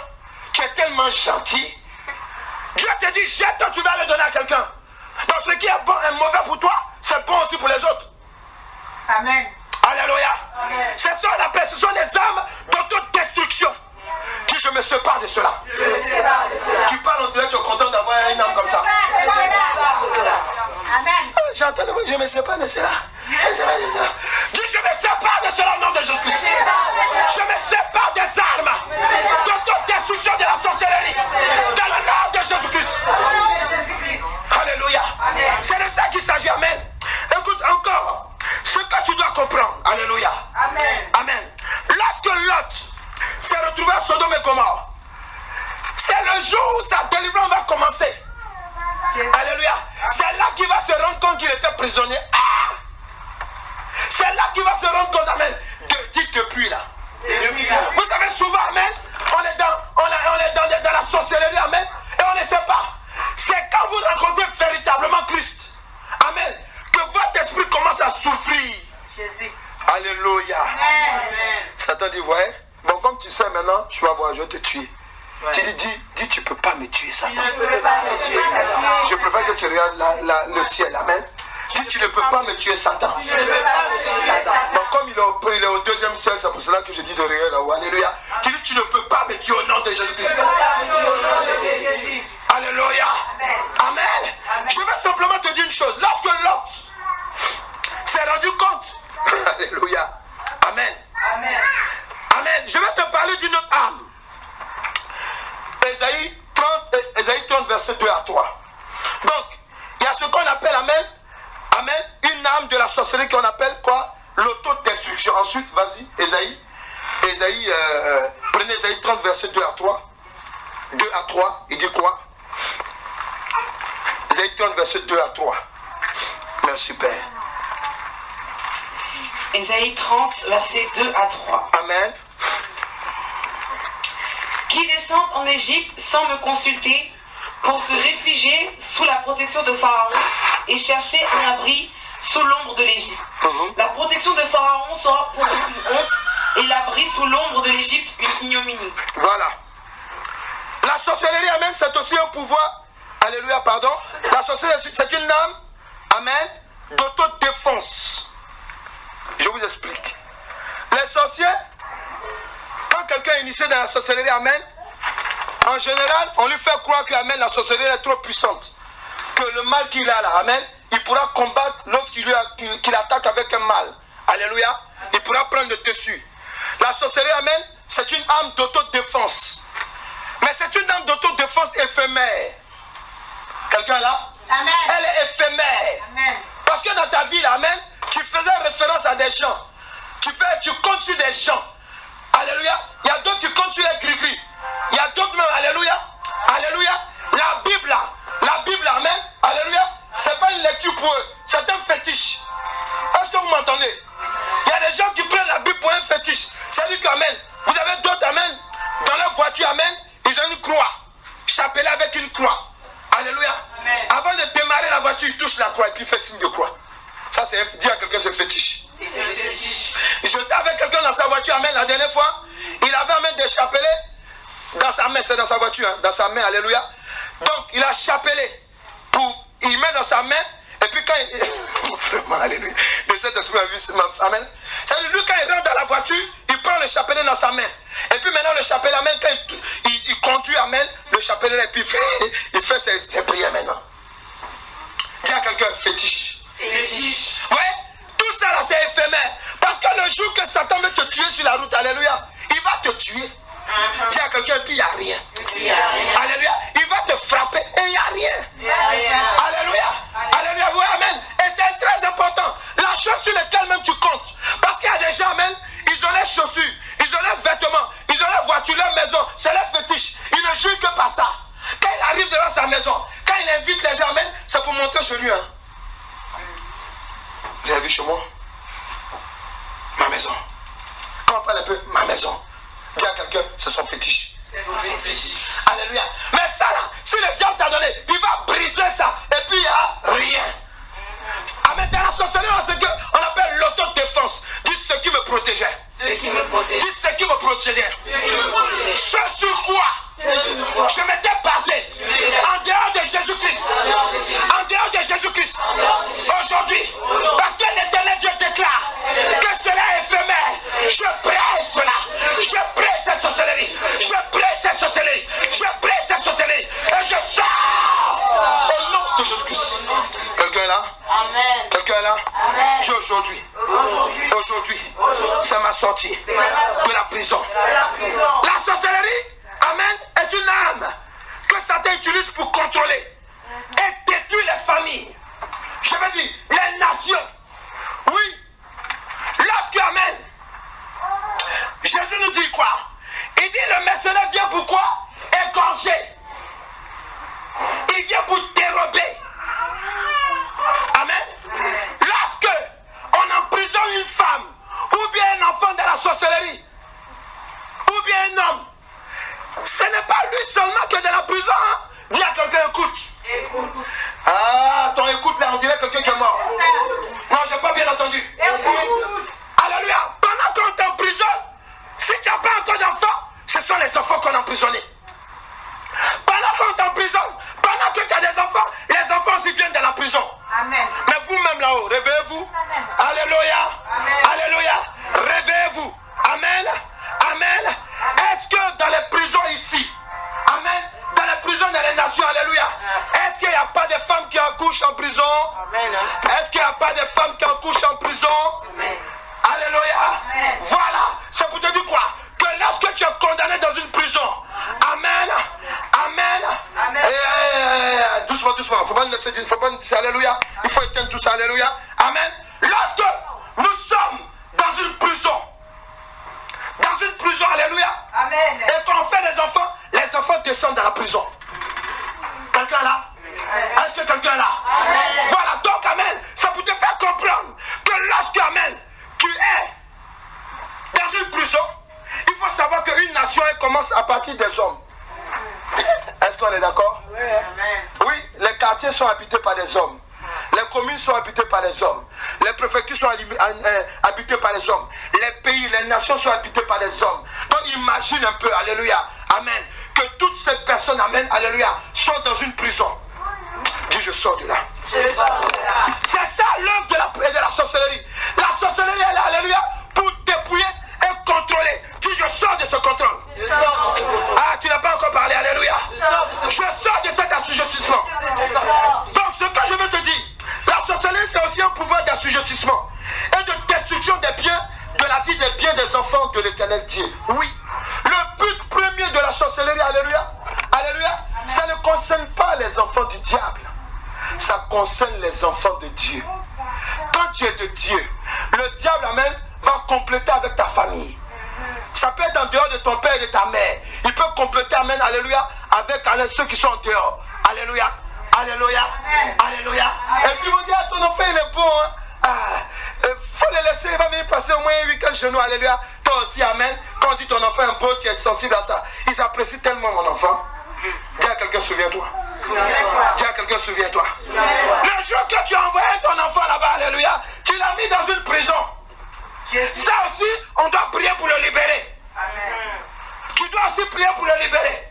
A: Tu es tellement gentil. Dieu te dit jette, toi tu vas le donner à quelqu'un. Donc ce qui est bon et mauvais pour toi, c'est bon aussi pour les autres.
B: Amen.
A: Alléluia. C'est ça qu'on appelle, ce sont des armes d'autodestruction. Dis, je me sépare de cela. Tu parles, on dirait que tu es content d'avoir une âme comme ça.
B: Amen.
A: J'entends, je me sépare de cela. Dis, je me sépare de cela au nom de Jésus-Christ. Je me sépare des armes d'autodestruction de la sorcellerie. Dans le nom de Jésus-Christ. Alléluia. C'est de ça qu'il s'agit. Amen. Écoute encore. Ce que tu dois comprendre. Alléluia. Amen. Lorsque Lot s'est retrouvé à Sodome et Gomorrhe, c'est le jour où sa délivrance va commencer. Alléluia. C'est là qu'il va se rendre compte qu'il était prisonnier. Ah! C'est là qu'il va se rendre compte. Amen. Depuis là. Vous savez souvent, amen, on est dans la sorcellerie, amen, et on ne sait pas. C'est quand vous rencontrez véritablement Christ, amen, que votre esprit commence à souffrir.
B: Jésus.
A: Alléluia.
B: Amen.
A: Satan dit, ouais, bon, comme tu sais maintenant, tu vas voir, je vais te tuer. Ouais. Tu dis, tu ne peux pas me tuer, Satan. Je préfère que tu regardes le ciel, amen. Dis, tu ne peux pas me tuer, Satan. Donc, comme il est au deuxième ciel, c'est pour cela que je dis de rien là-haut. Alléluia. Tu dis, tu ne peux pas me tuer au nom de Jésus-Christ. Alléluia. Amen. Je vais simplement te dire une chose. Lorsque Lot s'est rendu compte, alléluia. Amen. Amen. Je vais te parler d'une autre âme. Ésaïe 30, verset 2 à 3. Donc, il y a ce qu'on appelle, amen, une âme de la sorcellerie qu'on appelle quoi? L'autodestruction. Ensuite, vas-y, prenez Ésaïe 30, verset 2 à 3. 2 à 3, il dit quoi? Ésaïe 30, verset 2 à 3. Merci, Père.
C: Ésaïe 30, verset 2 à 3.
A: Amen.
C: Qui descendent en Égypte sans me consulter pour se réfugier sous la protection de Pharaon et chercher un abri sous l'ombre de l'Égypte. La protection de Pharaon sera pour vous une honte et l'abri sous l'ombre de l'Égypte une ignominie.
A: Voilà. La sorcellerie, amen, c'est aussi un pouvoir. Alléluia, pardon. La sorcellerie, c'est une âme, amen, d'autodéfense. Je vous explique. Les sorciers, quand quelqu'un est initié dans la sorcellerie, amen, en général, on lui fait croire que, amen, la sorcellerie est trop puissante. Que le mal qu'il a là, amen, il pourra combattre l'autre qui attaque avec un mal. Alléluia. Il pourra prendre le dessus. La sorcellerie, amen, c'est une âme d'autodéfense. Mais c'est une âme d'autodéfense éphémère. Quelqu'un là?
B: Amen.
A: Elle est éphémère.
B: Amen.
A: Parce que dans ta vie, là, amen, tu faisais référence à des gens. Tu comptes sur des gens. Alléluia. Il y a d'autres qui comptent sur les gris-gris. Il y a d'autres même, alléluia. Alléluia. La Bible, amen. Alléluia. C'est pas une lecture pour eux. C'est un fétiche. Est-ce que vous m'entendez? Il y a des gens qui prennent la Bible pour un fétiche. C'est-à-dire qu'amen. Vous avez d'autres, amen. Dans leur voiture, amen. Ils ont une croix. Chapelet avec une croix. Alléluia. Amen. Avant de démarrer la voiture, il touche la croix et puis il fait signe de croix. Ça, c'est dire à quelqu'un, c'est fétiche. J'étais avec quelqu'un dans sa voiture, amen, la dernière fois. Il avait amen des chapelets dans sa main, c'est dans sa voiture, hein, dans sa main, alléluia. Donc, il a chapelet. Il met dans sa main, et puis quand il. Vraiment, alléluia. Le Saint-Esprit a vu, amen. C'est-à-dire, lui, quand il rentre dans la voiture, il prend le chapelet dans sa main. Et puis maintenant, le chapelet, amen, quand il conduit, amen, le chapelet, et puis il fait ses prières maintenant. Dis à quelqu'un, fétiche.
B: Fétiche.
A: Ouais, tout ça là, c'est éphémère. Parce que le jour que Satan veut te tuer sur la route, alléluia, il va te tuer. Dis à quelqu'un, et puis il n'y a rien. Alléluia. Il va te frapper et il n'y a rien. Alléluia. Alléluia. Oui, amen. Et c'est très important. La chose sur laquelle même tu comptes. Parce qu'il y a des gens, amen, ils ont les chaussures, ils ont les vêtements, ils ont les voitures, leur maison. C'est leur fétiche. Ils ne jurent que par ça. Quand il arrive devant sa maison, quand il invite les gens, amen, c'est pour montrer chez lui. Hein. Il a vu chez moi ma maison. Quand on parle un peu, ma maison. Dis à quelqu'un, c'est son fétiche. Alléluia. Mais ça là, si le diable t'a donné, il va briser ça. Et puis il n'y a rien. Amen. Dans la sorcellerie, c'est ce qu'on appelle l'autodéfense. Dis ce qui me protégeait. Dis ce qui me protégeait. Ce sur quoi je m'étais basé en dehors de Jésus-Christ. En dehors de Jésus-Christ. Aujourd'hui. Parce que l'Éternel Dieu déclare
B: Amen.
A: Quelqu'un est là?
B: Amen.
A: Dis aujourd'hui. C'est ma sortie de la prison. La sorcellerie, amen, est une arme que Satan utilise pour contrôler et détruire les familles. Je veux dire, les nations. Oui. Lorsque, amen, Jésus nous dit quoi? Il dit le mercenaire vient pour quoi? Égorger. Il vient pour dérober. Amen. Lorsque on emprisonne une femme ou bien un enfant dans la sorcellerie ou bien un homme, ce n'est pas lui seulement qui est dans la prison. Hein? Dis à quelqu'un, écoute. Ah, ton écoute là, on dirait quelqu'un qui est mort. Non, j'ai pas bien entendu. Alléluia. Pendant qu'on t'emprisonne, si tu n'as pas encore d'enfants, ce sont les enfants qu'on a emprisonnés. Pendant qu'on t'emprisonne, pendant que tu as des enfants, les enfants aussi viennent de la prison.
B: Amen.
A: Mais vous-même là-haut, réveillez-vous. Alléluia. Alléluia. Réveillez-vous. Amen. Amen. Est-ce que dans les prisons ici, amen, dans les prisons dans les nations, alléluia, est-ce qu'il n'y a pas de femmes qui accouchent en prison?
B: Amen.
A: Est-ce qu'il n'y a pas de femmes qui accouchent en prison?
B: Amen.
A: Alléluia. Voilà. C'est pour te dire quoi? Que lorsque tu es condamné dans une prison, amen, amen,
B: amen.
A: Doucement, doucement. Il ne faut pas laisser dire, alléluia. Il faut éteindre tout ça, alléluia. Amen. Lorsque nous sommes dans une prison, alléluia,
B: Amen.
A: et qu'on fait des enfants, les enfants descendent dans la prison. Quelqu'un là? Est-ce que quelqu'un là?
B: Amen.
A: Voilà, donc amen. Ça pour te faire comprendre que lorsque, amen, tu es dans une prison, il faut savoir qu'une nation elle commence à partir des hommes. Est-ce qu'on est d'accord? Oui, les quartiers sont habités par des hommes. Les communes sont habitées par les hommes. Les préfectures sont habitées par les hommes. Les pays, les nations sont habitées par les hommes. Donc imagine un peu, alléluia, amen, que toutes ces personnes, amen, alléluia, sont dans une prison. Dis, je sors de là. C'est ça l'œuvre de la sorcellerie. La sorcellerie, elle est, alléluia, pour dépouiller et contrôler. Dis, je sors de ce contrôle. Ah, tu n'as pas encore parlé, alléluia. Je sors de cet assujettissement. Donc, ce que je veux te dire, la sorcellerie, c'est aussi un pouvoir d'assujettissement et de destruction des biens, de la vie des biens des enfants de l'Éternel Dieu. Oui. Le but premier de la sorcellerie, alléluia, alléluia, ça ne concerne pas les enfants du diable. Ça concerne les enfants de Dieu. Quand tu es de Dieu, le diable, amen, va compléter avec ta famille. Ça peut être en dehors de ton père et de ta mère. Il peut compléter, amen, alléluia, avec ceux qui sont en dehors. Alléluia, alléluia, alléluia. Et puis vous dites, ton enfant il est bon, hein. Faut le laisser, il va venir passer au moins un week-end chez nous, alléluia. Toi aussi, amen. Quand on dit ton enfant est beau, tu es sensible à ça. Ils apprécient tellement mon enfant. Dis à quelqu'un, souviens-toi. Dis à quelqu'un, souviens-toi. Le jour que tu as envoyé ton enfant là-bas, alléluia, tu l'as mis dans une prison. Ça aussi, on doit prier pour le libérer. Tu dois aussi prier pour le libérer.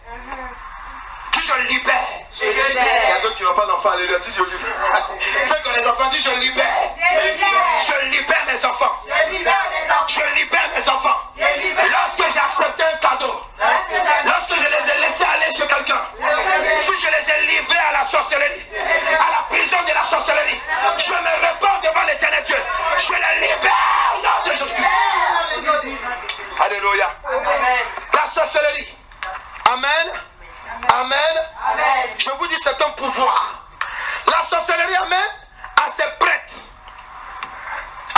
A: Dis, je le libère. Il y a d'autres qui n'ont pas d'enfants, alléluia. Dis, je le libère. Ceux qui ont les enfants, dis, je le libère. Je libère mes enfants. Je libère mes enfants. Lorsque j'ai accepté un cadeau, lorsque je les ai laissés aller chez quelqu'un, si je les ai livrés à la sorcellerie, à la prison de la sorcellerie, je me répands devant l'Éternel Dieu. Je les libère au nom de Jésus-Christ. Alléluia. La sorcellerie. Amen. Amen. Je vous dis, c'est un pouvoir. La sorcellerie, amen, a ses prêtres.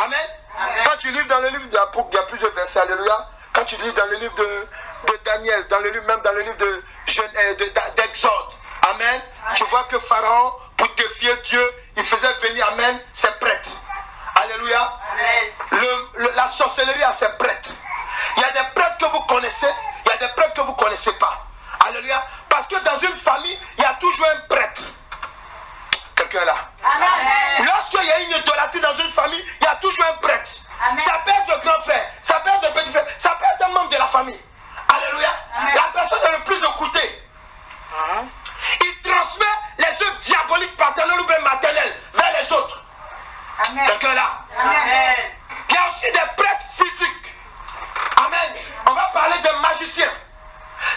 A: Amen. Quand tu lis dans le livre d'Apôtre, il y a plusieurs versets, alléluia. Quand tu lis dans le livre de Daniel, dans le livre, même dans le livre d'Exode, amen, tu vois que Pharaon, pour défier Dieu, il faisait venir, amen, ses prêtres. Alléluia. La sorcellerie a ses prêtres. Il y a des prêtres que vous connaissez, il y a des prêtres que vous ne connaissez pas. Alléluia. Parce que dans une famille, il y a toujours un prêtre. Quelqu'un est là. Amen. Lorsqu'il y a une idolâtrie dans une famille, il y a toujours un prêtre. Amen. Ça peut être de grand frère, ça peut être de petit frère, ça peut être un membre de la famille. Alléluia. Amen. La personne est le plus écoutée. Il transmet les œuvres diaboliques paternelles ou maternelles vers les autres. Amen. Quelqu'un est là. Amen. Il y a aussi des prêtres physiques. Amen. On va parler de magiciens.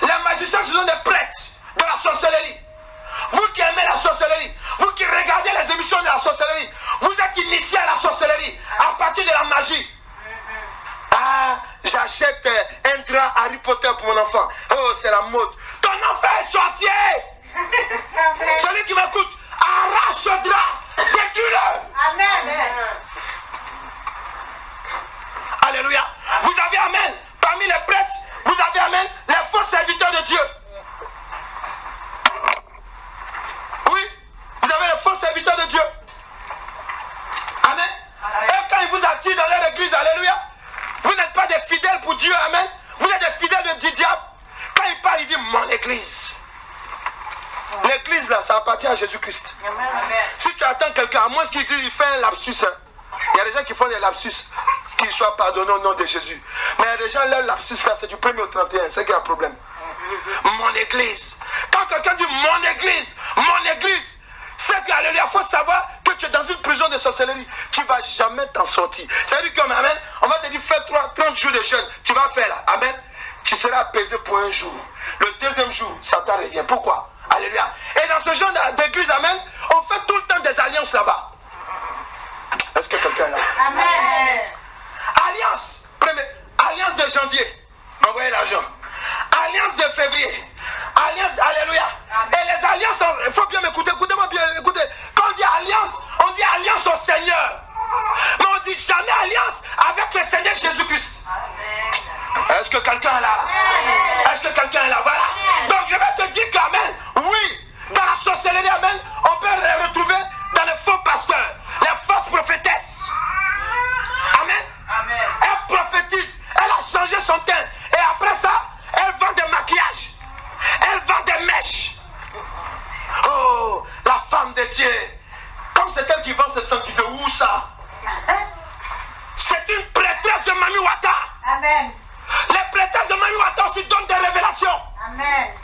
A: Les magiciens, ce sont des prêtres de la sorcellerie. Vous qui aimez la sorcellerie, vous qui regardez les émissions de la sorcellerie, vous de la magie. Ah, j'achète un drap Harry Potter pour mon enfant. Oh, c'est la mode. Ton enfant est sorcier. Celui qui m'écoute, arrache ce drap, détruis-le.
D: Amen.
A: Alléluia. Vous avez, amen, parmi les prêtres, vous avez, amen, les faux serviteurs de Dieu. Oui, vous avez les faux serviteurs de Dieu. Amen. Et quand ils vous attirent dans leur église, alléluia, vous n'êtes pas des fidèles pour Dieu, amen. Vous êtes des fidèles du diable. Quand il parle, il dit mon église. L'église là, ça appartient à Jésus-Christ. Si tu attends quelqu'un, à moins qu'il dise, il fait un lapsus. Hein. Il y a des gens qui font des lapsus, qu'ils soient pardonnés au nom de Jésus. Mais il y a des gens, leur lapsus là, c'est du 1er au 31, c'est qu'il y a un problème. Mon église. Quand quelqu'un dit mon église, c'est qu'alléluia, il faut savoir que tu es dans une prison de sorcellerie. Tu ne vas jamais t'en sortir. C'est-à-dire que, amen, on va te dire, fais 30 jours de jeûne. Tu vas faire là, amen. Tu seras apaisé pour un jour. Le deuxième jour, Satan revient. Pourquoi? Alléluia. Et dans ce genre d'église, amen, on fait tout le temps des alliances là-bas. Est-ce que quelqu'un est là?
D: Amen.
A: Alliance de janvier, envoyez l'argent. Alliance de février. Alliance, alléluia. Et les alliances, il faut bien m'écouter, écoutez-moi bien, écoutez. Quand on dit alliance au Seigneur. Mais on ne dit jamais alliance avec le Seigneur Jésus-Christ. Est-ce que quelqu'un est là? Est-ce que quelqu'un est là? Voilà. Donc je vais te dire qu'amen, oui, dans la sorcellerie, amen, on peut les retrouver dans les faux pasteurs, les fausses prophétesses. Amen. Elle prophétise, elle a changé son teint. Et après ça, elle vend des maquillages. Elle vend des mèches. Oh, la femme de Dieu. Comme c'est elle qui vend ce sang qui fait où ça? C'est une prêtresse de Mami Wata.
D: Amen.
A: Les prêtresses de Mami Wata aussi donnent des révélations.
D: Amen.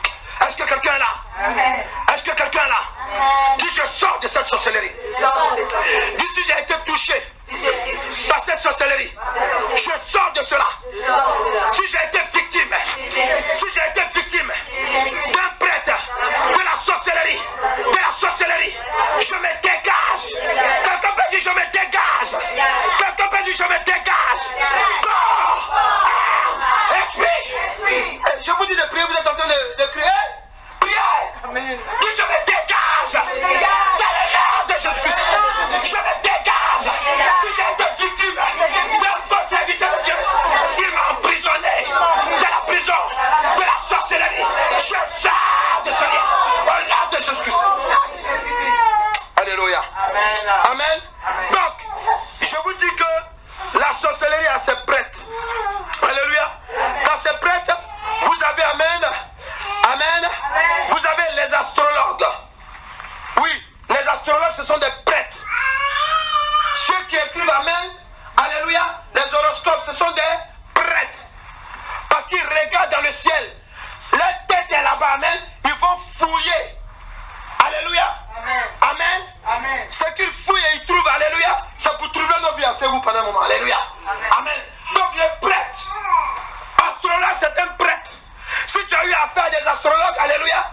A: Est-ce que quelqu'un est là?
D: Amen.
A: Est-ce que quelqu'un est là?
D: Amen.
A: Dis je sors de cette sorcellerie. Dis si j'ai été touché par cette sorcellerie, je sors de cela. Si j'ai été victime d'un prêtre, de la sorcellerie, je me dégage. Quelqu'un peut dire je me dégage. Quelqu'un peut dire je me dégage. Corps, esprit. Je vous dis de prier, vous êtes en train de crier. Priez. Dis je me dégage. Dans le nom de Jésus-Christ. Je me dégage. Si j'ai été victime d'un faux serviteur de Dieu, s'il m'a emprisonné dans la prison de la sorcellerie, je sors de ce lien au nom de Jésus-Christ. Alléluia. Amen. Donc, je vous dis que la sorcellerie a ses prêtres. Alléluia. Dans ces prêtres, vous avez amen, vous avez les astrologues. Oui, les astrologues, ce sont des prêtres. Ceux qui écrivent amen, alléluia, les horoscopes, ce sont des prêtres. Parce qu'ils regardent dans le ciel. Leur tête est là-bas, amen. Ils vont fouiller. Alléluia. Amen. Ce qu'ils fouillent et ils trouvent, alléluia, c'est pour troubler nos vies. C'est vous pendant un moment. Alléluia. Amen. Donc les prêtres. Astrologue, c'est un prêtre. Si tu as eu affaire à des astrologues, alléluia,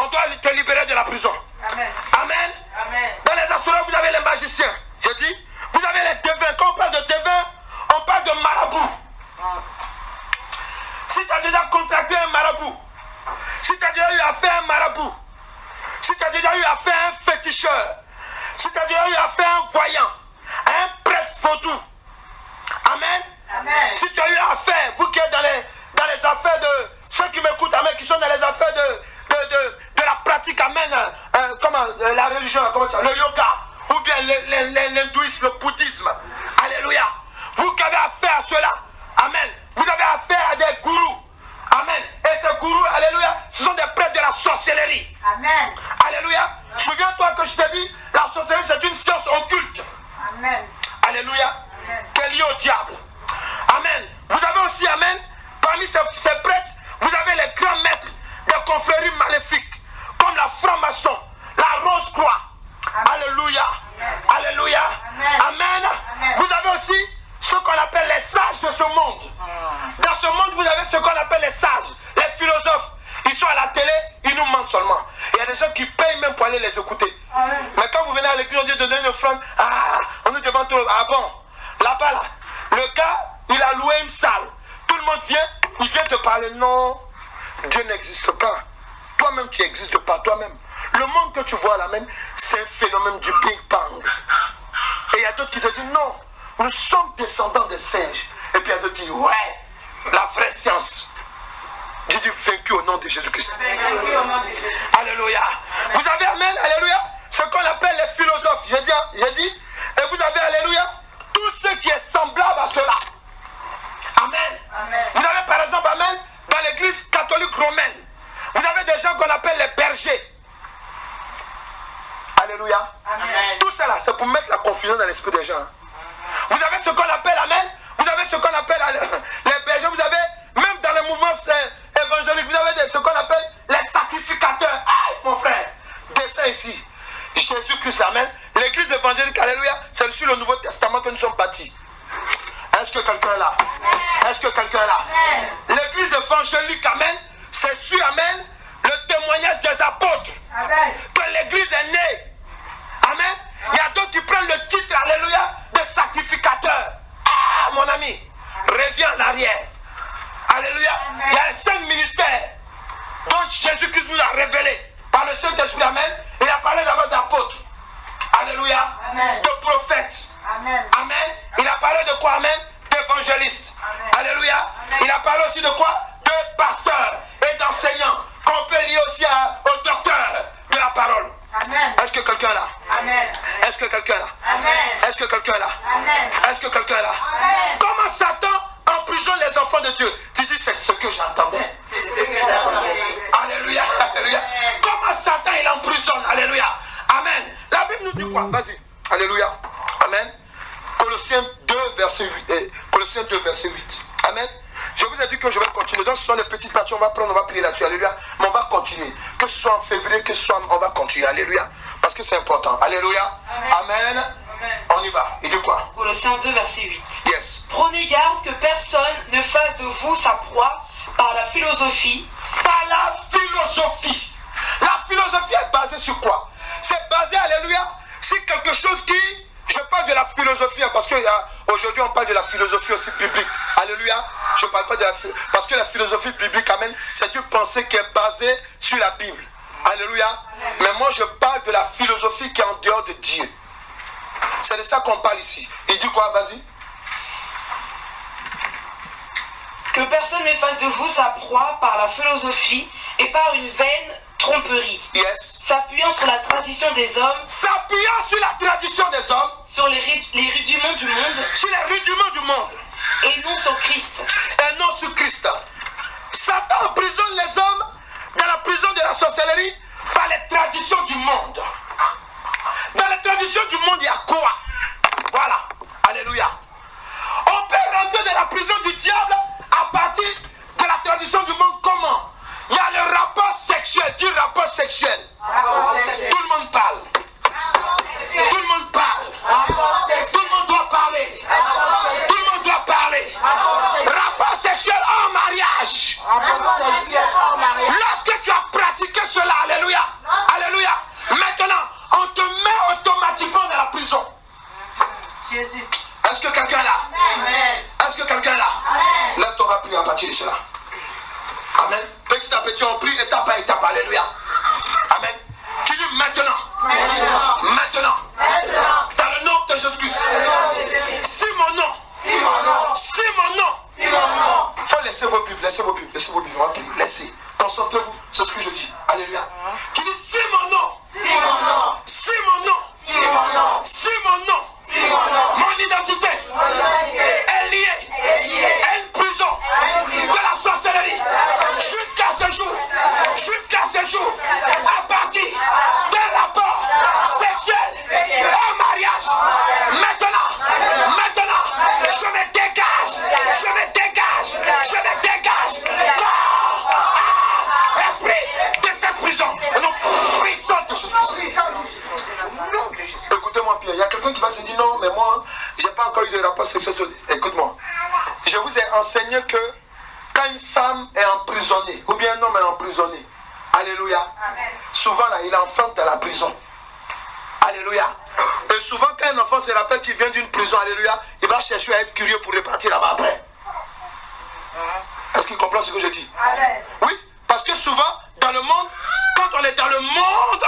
A: on doit te libérer de la prison. Amen. Dans les astrologues, vous avez les magiciens. Je dis, vous avez les devins. Quand on parle de devins, on parle de marabout. Si tu as déjà contracté un marabout, si tu as déjà eu affaire à un marabout, si tu as déjà eu affaire à un féticheur, si tu as déjà eu affaire à un voyant, à un prêtre vaudou, amen. Si tu as eu affaire, vous qui êtes dans les affaires de ceux qui m'écoutent, amen, qui sont dans les affaires de la pratique, amen, la religion, le yoga, ou bien l'hindouisme, le bouddhisme, alléluia. Vous qui avez affaire à cela, amen, vous avez affaire à des gourous, amen. Et ces gourous, alléluia, ce sont des prêtres de la sorcellerie.
D: Amen.
A: Alléluia. Souviens-toi que je t'ai dit, la sorcellerie c'est une science occulte.
D: Amen.
A: Alléluia. Qui est liée au diable. Amen. Vous avez aussi, amen, parmi ces prêtres, vous avez les grands maîtres des confréries maléfiques, comme la franc-maçon, la rose-croix. Alléluia. Alléluia. Amen. Vous avez aussi ce qu'on appelle les sages de ce monde. Dans ce monde, vous avez ce qu'on appelle les sages, les philosophes. Ils sont à la télé, ils nous mentent seulement. Il y a des gens qui payent même pour aller les écouter. Mais quand vous venez à l'église, on dit de donner une offrande. Ah, on nous demande tout. Ah bon, là-bas, là, Le gars, il a loué une salle. Tout le monde vient, il vient te parler. Non, Dieu n'existe pas. Toi-même, tu n'existes pas, toi-même. Le monde que tu vois là même, c'est un phénomène du Big Bang. Et il y a d'autres qui te disent non, nous sommes descendants des singes. Et puis il y a d'autres qui disent ouais, la vraie science. Dieu dit vaincu au nom de Jésus-Christ. Alléluia. Vous avez amen, alléluia. Ce qu'on appelle les philosophes. J'ai dit, et vous avez alléluia, tout ce qui est semblable à cela. Amen. Amen. Vous avez par exemple, amen, dans l'église catholique romaine, vous avez des gens qu'on appelle les bergers. Alléluia. Amen. Tout cela, c'est pour mettre la confusion dans l'esprit des gens. Vous avez ce qu'on appelle, amen, vous avez ce qu'on appelle les bergers, vous avez, même dans les mouvements évangéliques, vous avez ce qu'on appelle les sacrificateurs. Aïe, mon frère, descends ici. Jésus-Christ, amen. L'église évangélique, alléluia, c'est sur le Nouveau Testament que nous sommes bâtis. Est-ce que quelqu'un est là? Est-ce que quelqu'un est là? L'église évangélique, amen, c'est sur, amen, le témoignage des apôtres. Amen. Que l'église est née. Amen. Il y a d'autres qui prennent le titre, alléluia, de sacrificateur. Ah, mon ami, reviens en arrière. Alléluia. Amen. Il y a les 5 ministères dont Jésus-Christ nous a révélé par le Saint-Esprit, amen. Il a parlé d'abord d'apôtres. Alléluia. Amen. De prophètes. Amen. Amen. Il a parlé de quoi, amen? D'évangélistes. Alléluia. Amen. Il a parlé aussi de quoi? De pasteurs et d'enseignants, qu'on peut lier aussi aux docteurs de la parole. Amen. Est-ce que quelqu'un est là? Amen. Est-ce que quelqu'un est là? Amen. Est-ce que quelqu'un est là? Amen. Est-ce que quelqu'un est là? Amen. Comment Satan emprisonne les enfants de Dieu? Tu dis, c'est ce que j'entendais. C'est ce que j'entendais. Alléluia. Alléluia. Comment Satan il emprisonne? Alléluia. Amen. La Bible nous dit quoi? Vas-y. Alléluia. Amen. Colossiens 2, verset 8. Colossiens 2, verset 8. Amen. Je vous ai dit que je vais continuer. Donc ce sont les petites parties, on va prendre, on va prier là-dessus. Alléluia. Mais on va continuer. Que ce soit en février, que ce soit, on va continuer. Alléluia. Parce que c'est important. Alléluia. Amen. Amen. Amen. On y va. Il dit quoi? Colossiens 2, verset 8. Yes.
C: Prenez garde que personne ne fasse de vous sa proie par la philosophie.
A: Par la philosophie. La philosophie est basée sur quoi? C'est basé, alléluia, sur quelque chose qui... Je parle de la philosophie, parce qu'aujourd'hui on parle de la philosophie aussi biblique. Alléluia. Je ne parle pas de la philosophie. Parce que la philosophie biblique, amen, c'est une pensée qui est basée sur la Bible. Alléluia. Mais moi je parle de la philosophie qui est en dehors de Dieu. C'est de ça qu'on parle ici. Il dit quoi? Vas-y.
C: Que personne ne fasse de vous sa proie par la philosophie et par une vaine tromperie.
A: Yes.
C: S'appuyant sur la tradition des hommes.
A: S'appuyant sur la tradition des hommes.
C: Sur les rudiments du monde.
A: Sur les rudiments du monde.
C: Et non sur Christ.
A: Et non sur Christ. Satan emprisonne les hommes dans la prison de la sorcellerie par les traditions du monde. Dans les traditions du monde, il y a quoi? Voilà. Alléluia. On peut rentrer dans la prison du diable à partir de la tradition du monde. Comment? Il y a le rapport sexuel. Dis rapport sexuel. Tout le monde parle. Tout le monde parle. Tout le monde doit parler. Tout le monde doit parler. Rapport sexuel hors mariage. Lorsque tu as pratiqué cela, alléluia. Alléluia. Maintenant, on te met automatiquement dans la prison.
D: Jésus.
A: Est-ce que quelqu'un est là? Est-ce que quelqu'un est là? Là, on va prier à partir de cela. Amen. Petit à petit, on prie étape à étape. Alléluia. Amen. Tu dis maintenant. Maintenant. Dans le nom de Jésus-Christ. Si mon nom. Si mon nom. Il faut laisser vos Bibles. Laissez vos Bibles. Laissez vos Bibles. Laissez. Concentrez-vous. C'est ce que je dis. Alléluia. Tu dis si mon nom. Si mon nom. Si mon nom. Si mon nom. Si mon nom. Si mon nom. Mon identité est liée à une prison de la sorcellerie. Jusqu'à ce jour, à partir d'un rapport sexuel en mariage. Maintenant, je me dégage. Esprit de cette prison. Nous prison de Jésus. Écoutez-moi bien, il y a quelqu'un qui va se dire non, mais moi, j'ai pas encore eu de rapport sexuel. Écoute-moi. Je vous ai enseigné que quand une femme est emprisonnée, ou bien un homme est emprisonné, alléluia, souvent là, il enfante dans la prison. Alléluia. Et souvent, quand un enfant se rappelle qu'il vient d'une prison, alléluia, il va chercher à être curieux pour repartir là-bas après. Est-ce qu'il comprend ce que je dis?
D: Amen.
A: Oui, parce que souvent, dans le monde, quand on est dans le monde,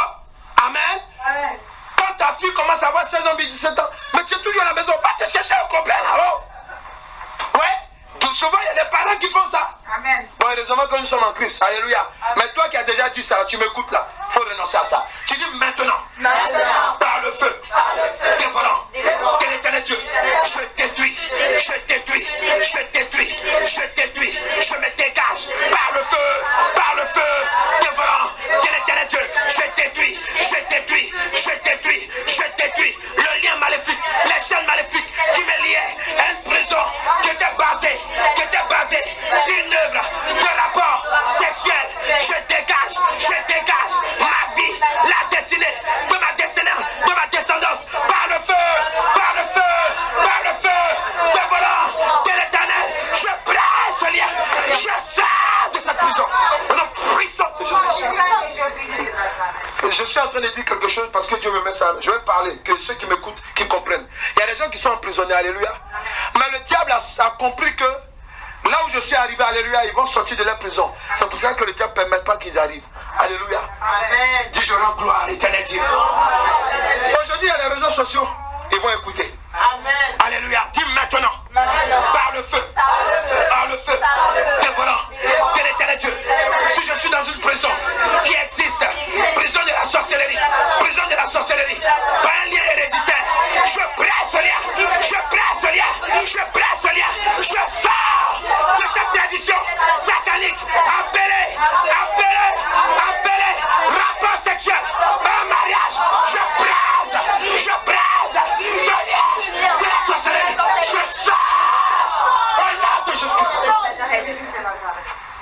A: amen,
D: Amen.
A: quand ta fille commence à avoir 16 ans, 17 ans, mais tu es toujours à la maison, va te chercher un copain là-haut. Ouais, donc souvent, il y a des parents qui font ça.
D: Amen.
A: Bon, heureusement que nous sommes en Christ, alléluia. Mais toi qui as déjà dit ça, tu m'écoutes là, il faut renoncer à ça. Tu dis maintenant, par le feu, dévorant, que l'éternel Dieu, je détruis, je détruis, je détruis, je détruis, je me dégage, par le feu, dévorant, que l'éternel Dieu, je détruis, je détruis, je détruis, je détruis, le lien maléfique, les chaînes maléfiques qui me liaient à une prison qui était basée sur une œuvre de rapport sexuel. Je dégage ma vie, la destinée de ma descendance, par le feu, dévorant de l'éternel. Je brise ce lien, je sors de cette prison. Au nom puissant de Jésus. Je suis en train de dire quelque chose parce que Dieu me met ça. Je vais parler, que ceux qui m'écoutent, qui comprennent. Il y a des gens qui sont emprisonnés, alléluia. Mais le diable a compris que là où je suis arrivé, alléluia, ils vont sortir de leur prison. C'est pour ça que le diable ne permet pas qu'ils arrivent. Alléluia.
D: Amen.
A: Dis, je rends gloire à l'éternel Dieu. Aujourd'hui, il y a les réseaux sociaux. Ils vont écouter.
D: Amen.
A: Alléluia. Dis maintenant. Par le feu. Dévorant. De l'éternel Dieu. Si je suis dans une prison qui existe, prison de la sorcellerie, pas un lien héréditaire, je brise ce lien, je sors de cette tradition satanique, appelée, rapport sexuel, un mariage, je brise ce lien de la sorcellerie, je sors au nom de Jésus-Christ.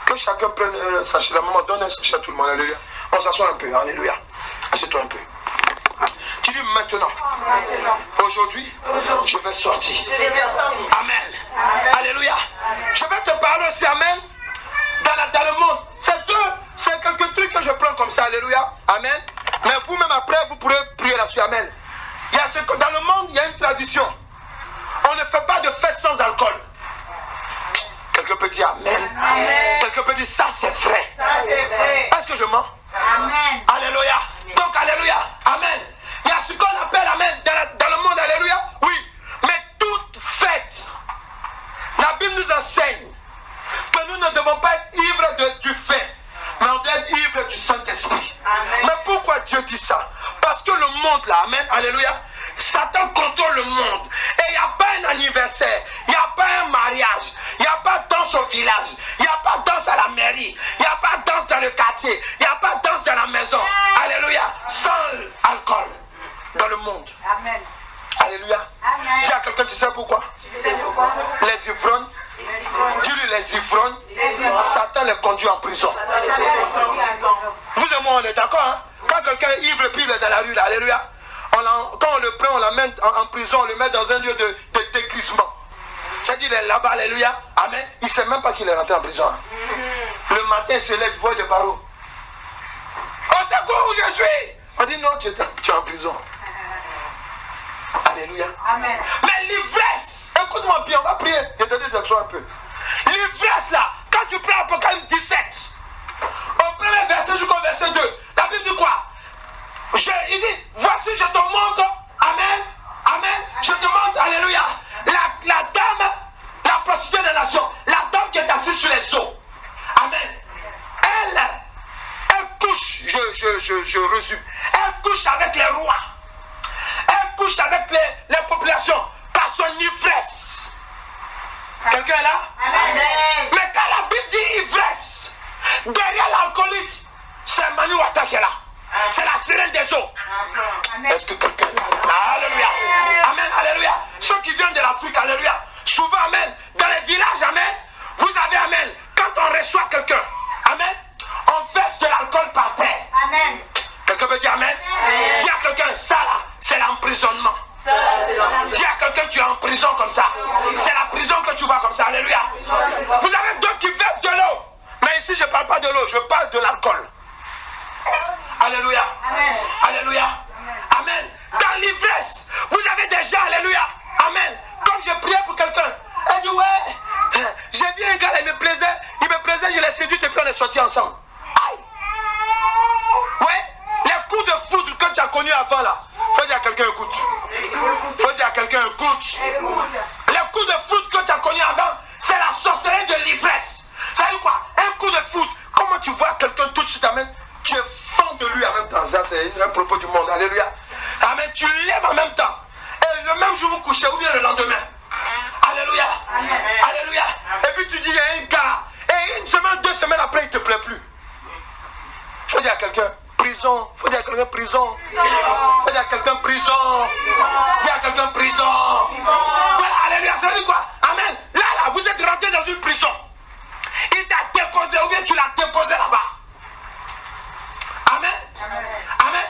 A: Que chacun prenne un sachet, la maman donne un sachet à tout le monde, alléluia. On s'assoit un peu, alléluia. Assieds-toi un peu. Tu dis maintenant, aujourd'hui, je vais sortir. Amen. Alléluia. Je vais te parler aussi, amen, dans le monde. C'est quelques trucs que je prends comme ça, alléluia. Amen. Mais vous-même après, vous pourrez prier là-dessus, amen. Il y a dans le monde, il y a une tradition. On ne fait pas de fête sans alcool. Quelqu'un peut dire amen.
D: Amen.
A: Quelqu'un peut dire ça c'est vrai.
D: Ça c'est vrai.
A: Est-ce que je mens?
D: Amen.
A: Alléluia. Donc alléluia. Amen. Il y a ce qu'on appelle amen dans le monde, alléluia. Oui. Mais toute fête, la Bible nous enseigne que nous ne devons pas être ivres du fait, mais on doit être ivres du Saint-Esprit. Mais pourquoi Dieu dit ça? Parce que le monde là, amen, alléluia, Satan contrôle le monde. Et il n'y a pas un anniversaire, il n'y a pas un mariage, il n'y a pas de danse au village, il n'y a pas de danse à la mairie, il n'y a pas de danse dans le quartier, il n'y a pas de danse dans la maison. Alléluia. Sans alcool dans le monde.
D: Amen.
A: Alléluia.
D: Amen.
A: Dis à quelqu'un, tu sais pourquoi?
D: Tu sais pourquoi?
A: Les ivrognes, dis-lui les ivrognes, Satan les conduit en prison. Vous et moi, on est d'accord, hein? Quand quelqu'un est ivre, puis il est dans la rue, là, alléluia. Quand on le prend, on l'amène en prison, on le met dans un lieu de déglissement. C'est-à-dire, il est là-bas, alléluia. Amen. Il ne sait même pas qu'il est rentré en prison. Le matin, il se lève, il voit des barreaux. On sait où je suis. On dit non, tu es en prison. Alléluia.
D: Amen.
A: Mais l'ivresse, écoute-moi bien, on va prier. Je te dis d'être un peu. L'ivresse là, quand tu prends Apocalypse 17, au premier verset jusqu'au verset 2, la Bible dit quoi? Il dit, voici je te montre, amen, amen, je te montre, alléluia, la dame, la prostituée des nations, la dame qui est assise sur les eaux, amen, elle couche, je résume, elle couche avec les rois, elle couche avec les populations par son ivresse. Quelqu'un est là?
D: Amen.
A: Mais quand la Bible dit ivresse, derrière l'alcoolisme, c'est Manu Wata qui est là. C'est la sirène des eaux.
D: Amen.
A: Est-ce que quelqu'un est là? Alléluia. Amen, alléluia. Ceux qui viennent de l'Afrique, alléluia. Souvent, amen. Dans les villages, amen. Vous avez, amen. Quand on reçoit quelqu'un, amen, on verse de l'alcool par terre.
D: Amen.
A: Quelqu'un peut dire amen?
D: Amen.
A: Dis à quelqu'un, ça là, c'est l'emprisonnement. Dis à quelqu'un, tu es en prison comme ça. C'est la prison que tu vois comme ça. Alléluia. Vous avez d'autres qui versent de l'eau. Mais ici, je ne parle pas de l'eau, je parle de l'alcool. Alléluia.
D: Amen.
A: Alléluia. Amen. Dans l'ivresse, d'avant là. Faut dire à quelqu'un écoute. Faut dire à quelqu'un écoute. Les coups de foot que tu as connus avant, c'est la sorcellerie de l'ivresse. Ça veut dire quoi? Un coup de foot. Comment tu vois quelqu'un tout de suite, amen, tu es fan de lui en même temps. Ça, c'est un propos du monde. Alléluia. Amen. Tu l'aimes en même temps. Et le même jour, vous couchez ou bien le lendemain. Alléluia. Amen. Alléluia. Et puis tu dis, il y a un gars. Et une semaine, 2 semaines après, il ne te plaît plus. Faut dire à quelqu'un, prison. Faut dire à quelqu'un, prison. Faut dire à quelqu'un, prison. Dis à quelqu'un, prison. Voilà, alléluia. Ça veut dire quoi? Amen. Là, vous êtes rentré dans une prison. Il t'a déposé ou bien tu l'as déposé là-bas. Amen. Amen.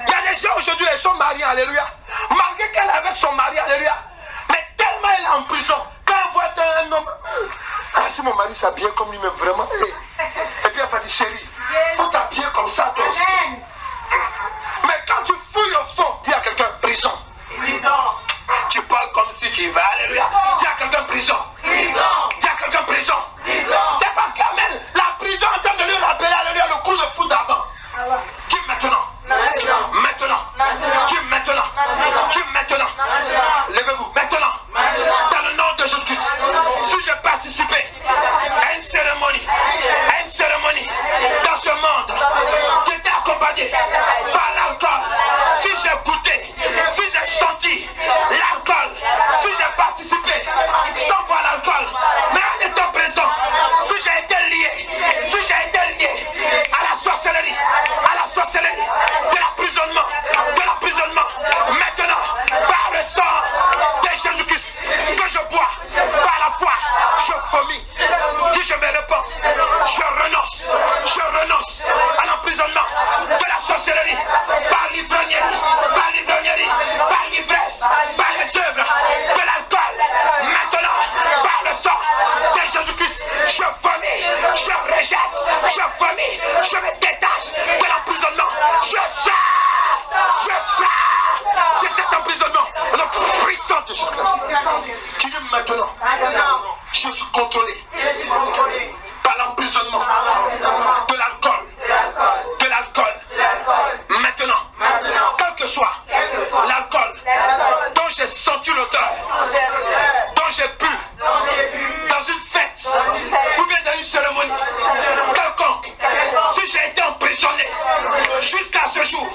A: Il y a des gens aujourd'hui, ils sont mariés, alléluia. Malgré qu'elle est avec son mari, alléluia. Mais tellement elle est en prison. Quand elle voit un homme, ah, si mon mari s'habille comme lui, mais vraiment. Et puis elle va dire, chérie, faut t'habiller comme ça toi aussi. Mais quand tu fouilles au fond, dis à quelqu'un, prison. Tu parles comme si tu vas, alléluia. Dis à quelqu'un, prison. Dis à quelqu'un, prison. C'est parce qu'amen, la prison en train de lui rappeler, alléluia, le coup de foot d'avant. Qui maintenant? Maintenant. Qui maintenant? Qui maintenant? Levez-vous. Maintenant. Dans le nom de Jésus-Christ. Si j'ai participé à une cérémonie dans ce monde qui était accompagnée par l'alcool, si j'ai goûté, si j'ai senti l'alcool, si j'ai participé sans boire l'alcool, mais en étant présent, si j'ai été lié à la sorcellerie, de l'emprisonnement, maintenant, par le sang de Jésus-Christ, que je bois, par la foi, je vomis, si je me répands, je renonce à l'emprisonnement de la sorcellerie, par l'ivrognerie, par l'ivresse, par les œuvres de l'alcool, maintenant, par le sang de Jésus-Christ, je vomis, je rejette, je vomis, je me détache de l'emprisonnement, je sors de cet emprisonnement, au nom puissant de Jésus-Christ. Qui dit maintenant, je suis contrôlé par l'emprisonnement de l'alcool. Maintenant, quel que soit l'alcool dont j'ai senti l'odeur, dont j'ai bu dans une fête ou bien dans une cérémonie quelconque, si j'ai été emprisonné jusqu'à ce jour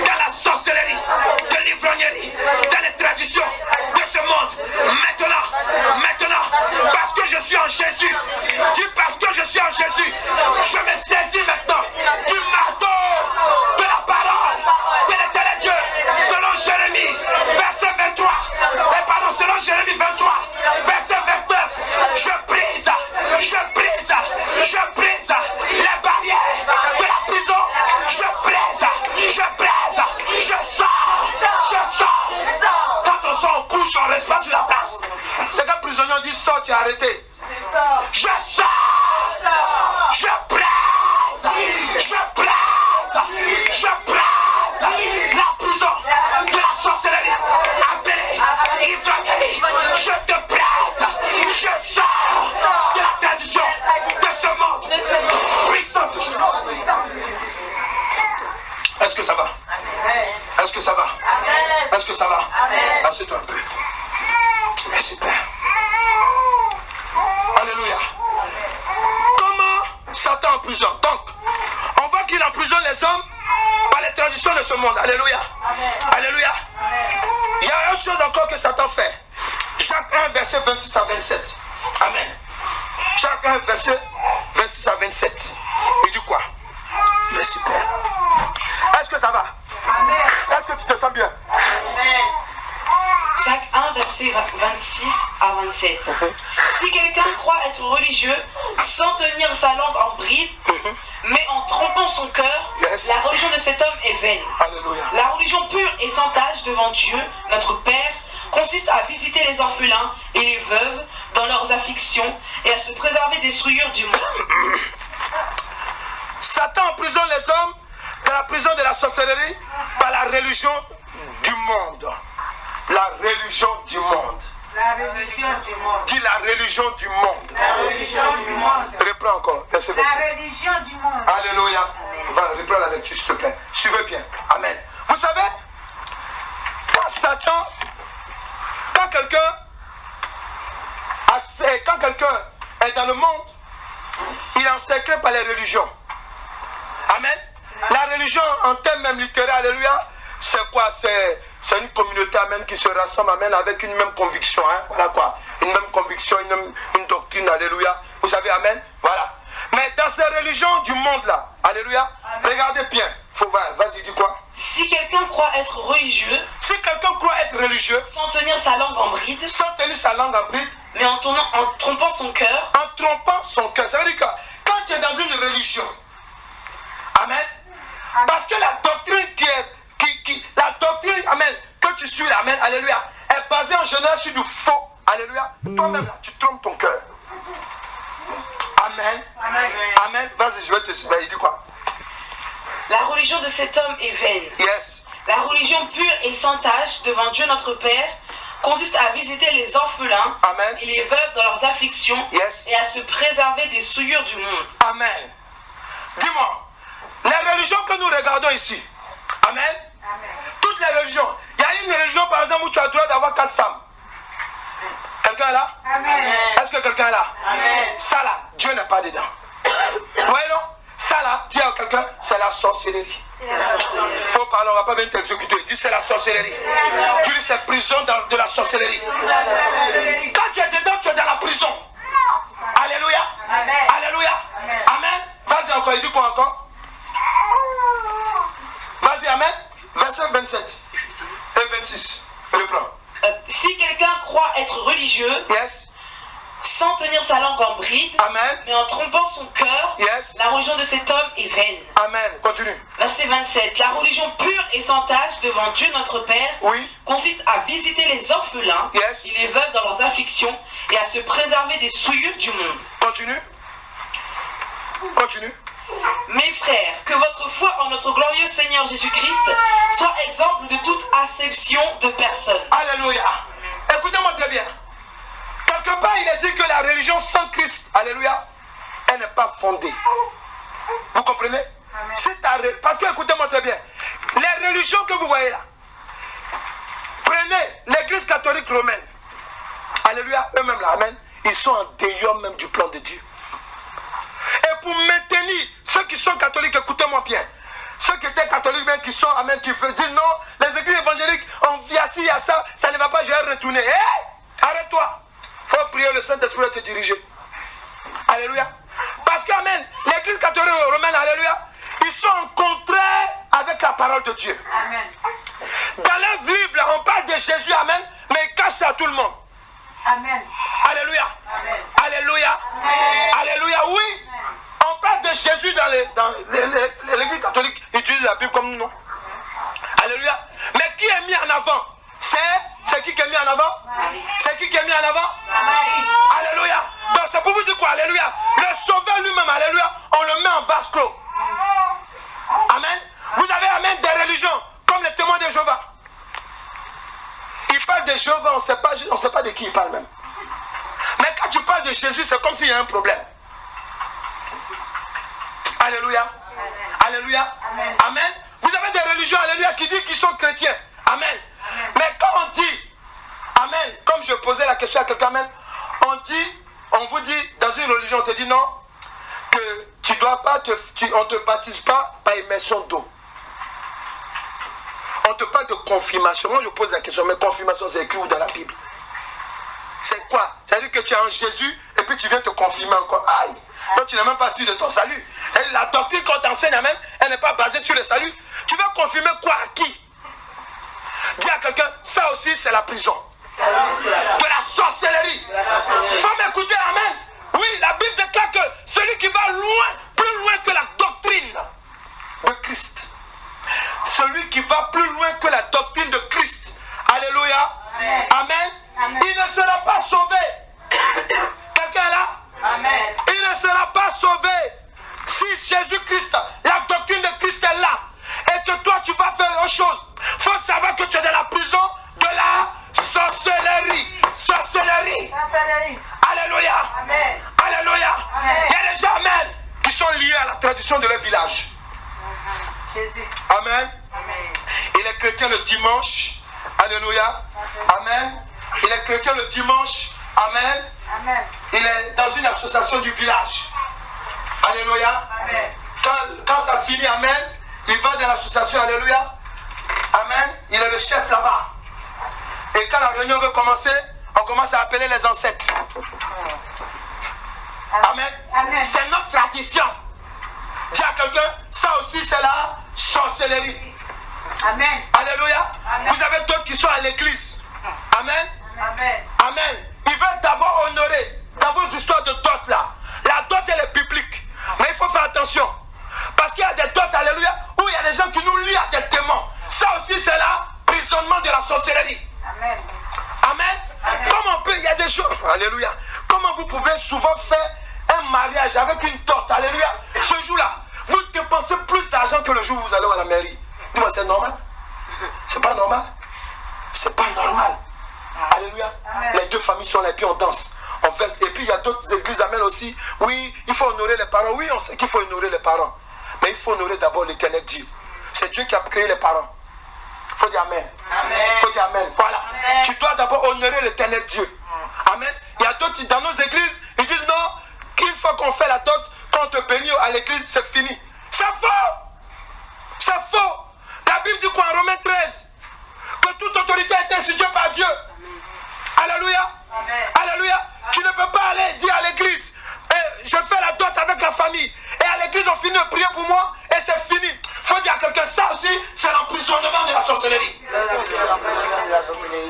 A: dans la sorcellerie, de l'ivrognerie, dans les traditions de ce monde, maintenant, parce que je suis en Jésus, dis parce que je suis en Jésus, je me saisis maintenant du marteau de la parole de l'Éternel Dieu, selon Jérémie, verset 23, selon Jérémie 23, verset 29, je brise les barrières de la prison, je sors. Quand on sort, on couche, on reste pas sur la place. C'est quand le prisonnier dit sors, tu es arrêté. Je sors, je brise la prison de la sorcellerie, appelée ivrognerie. Je te brise, je sors de la tradition de ce monde puissant de Jésus. Est-ce que ça va? Est-ce que ça va? Est-ce que ça va? Assieds-toi un peu. Merci Père. Alléluia. Comment Satan emprisonne? Donc, on voit qu'il emprisonne les hommes par les traditions de ce monde. Alléluia. Alléluia. Il y a autre chose encore que Satan fait. Jacques 1, verset 26 à 27. Amen. Jacques 1, verset 26 à 27. Il dit quoi? Merci Père. Est-ce que ça va? Est-ce que tu te sens bien?
C: Jacques 1, verset 26 à 27. Si quelqu'un croit être religieux sans tenir sa langue en bride, mais en trompant son cœur, la religion de cet homme est vaine.
A: Alléluia.
C: La religion pure et sans tache devant Dieu, notre Père, consiste à visiter les orphelins et les veuves dans leurs afflictions et à se préserver des souillures du monde.
A: Satan emprisonne les hommes dans la prison de la sorcellerie par la religion du monde. La religion du monde.
D: La religion du monde.
A: Dis la religion du monde.
D: La religion du monde.
A: Reprends encore. Verset 27.
D: La religion du monde.
A: Alléluia. Va, reprends la lecture, s'il te plaît. Suivez bien. Amen. Vous savez, Satan, quand quelqu'un est dans le monde, il est encerclé par les religions. Amen. La religion en termes même littéraires, alléluia, c'est quoi? C'est une communauté, amen, qui se rassemble, amen, avec une même conviction, hein, voilà quoi. Une même conviction, une doctrine, alléluia. Vous savez, amen, voilà. Mais dans ces religions du monde là, alléluia, regardez bien. Vas-y, dis quoi?
C: Si quelqu'un croit être religieux,
A: si quelqu'un croit être religieux,
C: sans tenir sa langue en bride,
A: mais
C: en trompant son cœur,
A: ça veut dire que quand tu es dans une religion, amen, parce que la doctrine la doctrine, amen, que tu suis, amen, alléluia, est basée en général sur du faux, alléluia. Toi-même là, tu trompes ton cœur. Amen. Amen. Amen. Vas-y, je vais te suivre. Il dit quoi?
C: La religion de cet homme est vaine.
A: Yes.
C: La religion pure et sans tache devant Dieu notre Père consiste à visiter les orphelins,
A: amen,
C: et les veuves dans leurs afflictions,
A: yes,
C: et à se préserver des souillures du monde.
A: Amen. Dis-moi, les religions que nous regardons ici, amen, amen, toutes les religions, il y a une religion par exemple où tu as le droit d'avoir 4 femmes. Quelqu'un est là?
C: Amen.
A: Est-ce que quelqu'un est là?
C: Amen.
A: Ça là, Dieu n'est pas dedans. Vous voyez non? Ça là, dis à quelqu'un, c'est la sorcellerie. Faut parler, on ne va pas venir t'exécuter. Dis c'est la sorcellerie. Tu dis c'est prison de la sorcellerie. Quand tu es dedans, tu es dans la prison. Alléluia. Amen. Alléluia. Amen. Amen. Vas-y encore, il dit quoi encore? Vas-y, amen. Verset 27 et 26. Reprends.
C: Si quelqu'un croit être religieux,
A: yes,
C: sans tenir sa langue en bride,
A: amen,
C: mais en trompant son cœur,
A: yes,
C: la religion de cet homme est vaine.
A: Amen. Continue.
C: Verset 27. La religion pure et sans tache devant Dieu notre Père,
A: oui,
C: consiste à visiter les orphelins,
A: yes,
C: et les veuves dans leurs afflictions et à se préserver des souillures du monde.
A: Continue. Continue.
C: Mes frères, que votre foi en notre glorieux Seigneur Jésus-Christ soit exemple de toute acception de personnes.
A: Alléluia. Écoutez-moi très bien. Quelque part, il est dit que la religion sans Christ, alléluia, elle n'est pas fondée. Vous comprenez? Parce que, écoutez-moi très bien, les religions que vous voyez là, prenez l'église catholique romaine, alléluia, eux-mêmes là, amen, ils sont en dehors même du plan de Dieu. Et pour maintenir ceux qui sont catholiques, écoutez-moi bien, ceux qui étaient catholiques, même qui sont, amen, qui disent non, les églises évangéliques, on vit assis, il y a ça, ça ne va pas, je vais retourner. Hey, arrête-toi. Il faut prier le Saint-Esprit de te diriger. Alléluia. Parce que, amen, l'église catholique romaine, alléluia, ils sont en contraire avec la parole de Dieu. Amen. Dans leur livre, là, on parle de Jésus, amen, mais ils cachent ça à tout le monde. Amen. Alléluia. Amen. Alléluia. Amen. Alléluia, oui. Amen. On parle de Jésus dans l'église catholique, ils utilisent la Bible comme nous, non? Alléluia. Mais qui est mis en avant? C'est qui est mis en avant? Marie. C'est qui est mis en avant? Marie. Alléluia. Donc c'est pour vous dire quoi? Alléluia. Le sauveur lui-même, alléluia, on le met en vase clos. Amen. Vous avez, amen, des religions comme les témoins de Jéhovah. Ils parlent de Jéhovah, on ne sait pas de qui ils parlent même. Mais quand tu parles de Jésus, c'est comme s'il y a un problème. Alléluia. Amen. Alléluia. Amen. Amen. Vous avez des religions, alléluia, qui disent qu'ils sont chrétiens. Amen. Amen. Mais quand on dit, amen, comme je posais la question à quelqu'un, amen, on vous dit, dans une religion, on te dit non, que tu dois pas, on ne te baptise pas par immersion d'eau. On te parle de confirmation. Moi, je pose la question, mais confirmation, c'est écrit où dans la Bible? C'est quoi? C'est-à-dire que tu es en Jésus et puis tu viens te confirmer encore. Aïe! Donc tu n'es même pas sûr de ton salut. Et la doctrine qu'on t'enseigne, amen, elle n'est pas basée sur le salut. Tu vas confirmer quoi à qui? Dis à quelqu'un, ça aussi c'est la prison. De la sorcellerie. Il faut m'écouter, amen. Oui, la Bible déclare que celui qui va loin, plus loin que la doctrine de Christ. Celui qui va plus loin que la doctrine de Christ. Alléluia. Amen. Amen. Amen. Il ne sera pas sauvé. Quelqu'un est là? Amen. Il ne sera pas sauvé si Jésus-Christ, la doctrine de Christ est là et que toi tu vas faire autre chose. Il faut savoir que tu es dans la prison de la sorcellerie. Sorcellerie. Alléluia. Amen. Alléluia. Amen. Il y a des gens, amen, qui sont liés à la tradition de leur village.
C: Jésus.
A: Amen. Amen. Il est chrétien le dimanche.
B: Alléluia. Amen. Il est chrétien le dimanche. Amen.
D: Amen.
B: Il est dans une association du village. Alléluia.
D: Amen.
B: Quand ça finit, amen, il va dans l'association. Alléluia. Amen. Il est le chef là-bas. Et quand la réunion veut commencer, on commence à appeler les ancêtres. Amen.
D: Amen.
B: C'est notre tradition. Dis à quelqu'un, ça aussi c'est la sorcellerie.
D: Amen.
B: Alléluia.
D: Amen.
B: Vous avez d'autres qui sont à l'église. Amen.
D: Amen.
B: Amen. Ils veulent d'abord honorer dans vos histoires de dot là. La dot elle est biblique. Mais il faut faire attention. Parce qu'il y a des dots, alléluia, où il y a des gens qui nous lient à des témoins. Ça aussi c'est l'emprisonnement de la sorcellerie.
D: Amen.
B: Amen. Comment on peut, il y a des choses, alléluia. Comment vous pouvez souvent faire un mariage avec une torte, alléluia. Ce jour-là, vous dépensez plus d'argent que le jour où vous allez à la mairie. Dis-moi, c'est normal? C'est pas normal? C'est pas normal. Alléluia.
D: Amen.
B: Les deux familles sont là et puis on danse. On fait, et puis il y a d'autres églises, amen aussi. Oui, il faut honorer les parents. Oui, on sait qu'il faut honorer les parents. Mais il faut honorer d'abord l'éternel Dieu. C'est Dieu qui a créé les parents. Il faut dire amen. Il faut dire amen. Voilà.
D: Amen.
B: Tu dois d'abord honorer l'éternel Dieu. Amen. Il y a d'autres dans nos églises, ils disent non, une fois qu'on fait la dot, quand on te bénit à l'église, c'est fini. C'est faux. C'est faux. La Bible dit quoi en Romains 13? Que toute autorité est instituée par Dieu. Alléluia.
D: Amen.
B: Alléluia. Tu ne peux pas aller dire à l'église, je fais la dot avec la famille. Et à l'église, on finit de prier pour moi et c'est fini. Il faut dire à quelqu'un, ça aussi, c'est l'emprisonnement de la sorcellerie.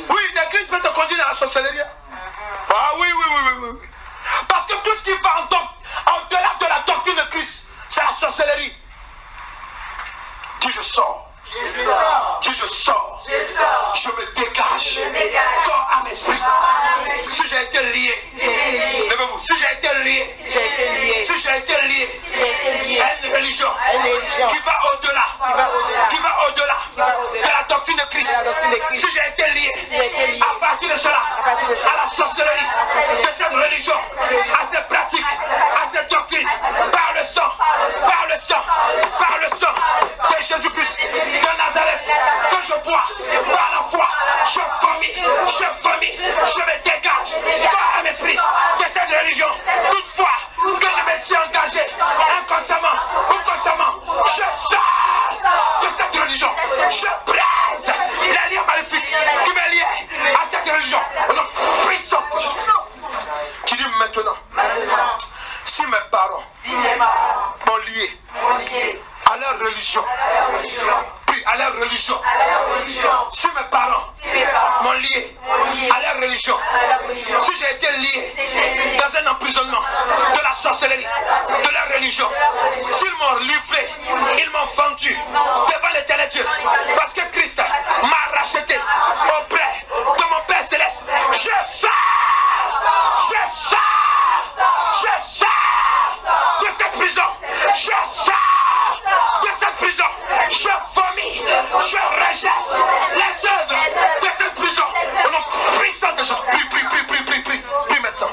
B: Oui, l'église peut te conduire dans la sorcellerie. Ah oui. Parce que tout ce qui va au-delà de la doctrine de Christ, c'est la sorcellerie. Dis je sors. Dis je sors. Je me dégage. Corps, âme, esprit. Si j'ai été lié. Levez-vous. Si j'ai été lié. Si j'ai été lié à une religion qui va au-delà. Qui va au-delà de la doctrine de Christ. Si j'ai été lié à partir de cela à la sorcellerie de cette religion, à ces pratiques, à cette doctrine, par le sang de Jésus-Christ de Nazareth, que je bois par la foi, je vomis, je me dégage par un esprit de cette religion. Toutefois, ce que je me suis engagé inconsciemment ou consciemment, je sors de cette religion, je brise les liens maléfiques qui me liaient à cette religion. Puissant. Tu dis maintenant, si mes parents m'ont lié à leur religion, puis à leur religion, si mes parents m'ont lié à leur religion, si j'ai été lié dans un emprisonnement de la sorcellerie, de leur religion, s'ils m'ont livré, ils m'ont vendu devant l'éternel Dieu, parce que Christ m'a racheté auprès de mon Père Céleste, je sors de cette prison, je sors de cette prison, je vomis, je rejette les œuvres de cette prison. Au nom puissant de Jésus, prie maintenant.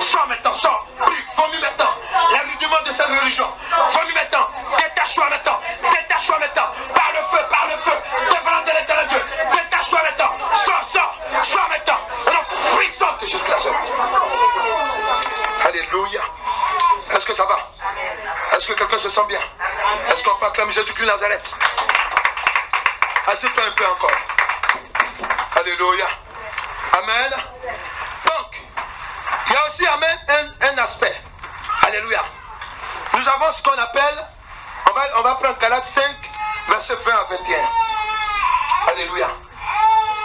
B: Sors maintenant, prie, vomis maintenant. Les rudiments de cette religion, vomis maintenant, détache-toi maintenant, par le feu, devant de l'éternel Dieu, détache-toi maintenant, sors maintenant. Au nom puissant de Jésus-Christ. Alléluia. Est-ce que ça va? Est-ce que quelqu'un se sent bien? Est-ce qu'on peut acclamer Jésus-Christ Nazareth? Assieds-toi un peu encore. Alléluia. Amen. Donc, il y a aussi, amen, un aspect. Alléluia. Nous avons ce qu'on appelle, on va prendre Galates 5, verset 20 à 21. Alléluia.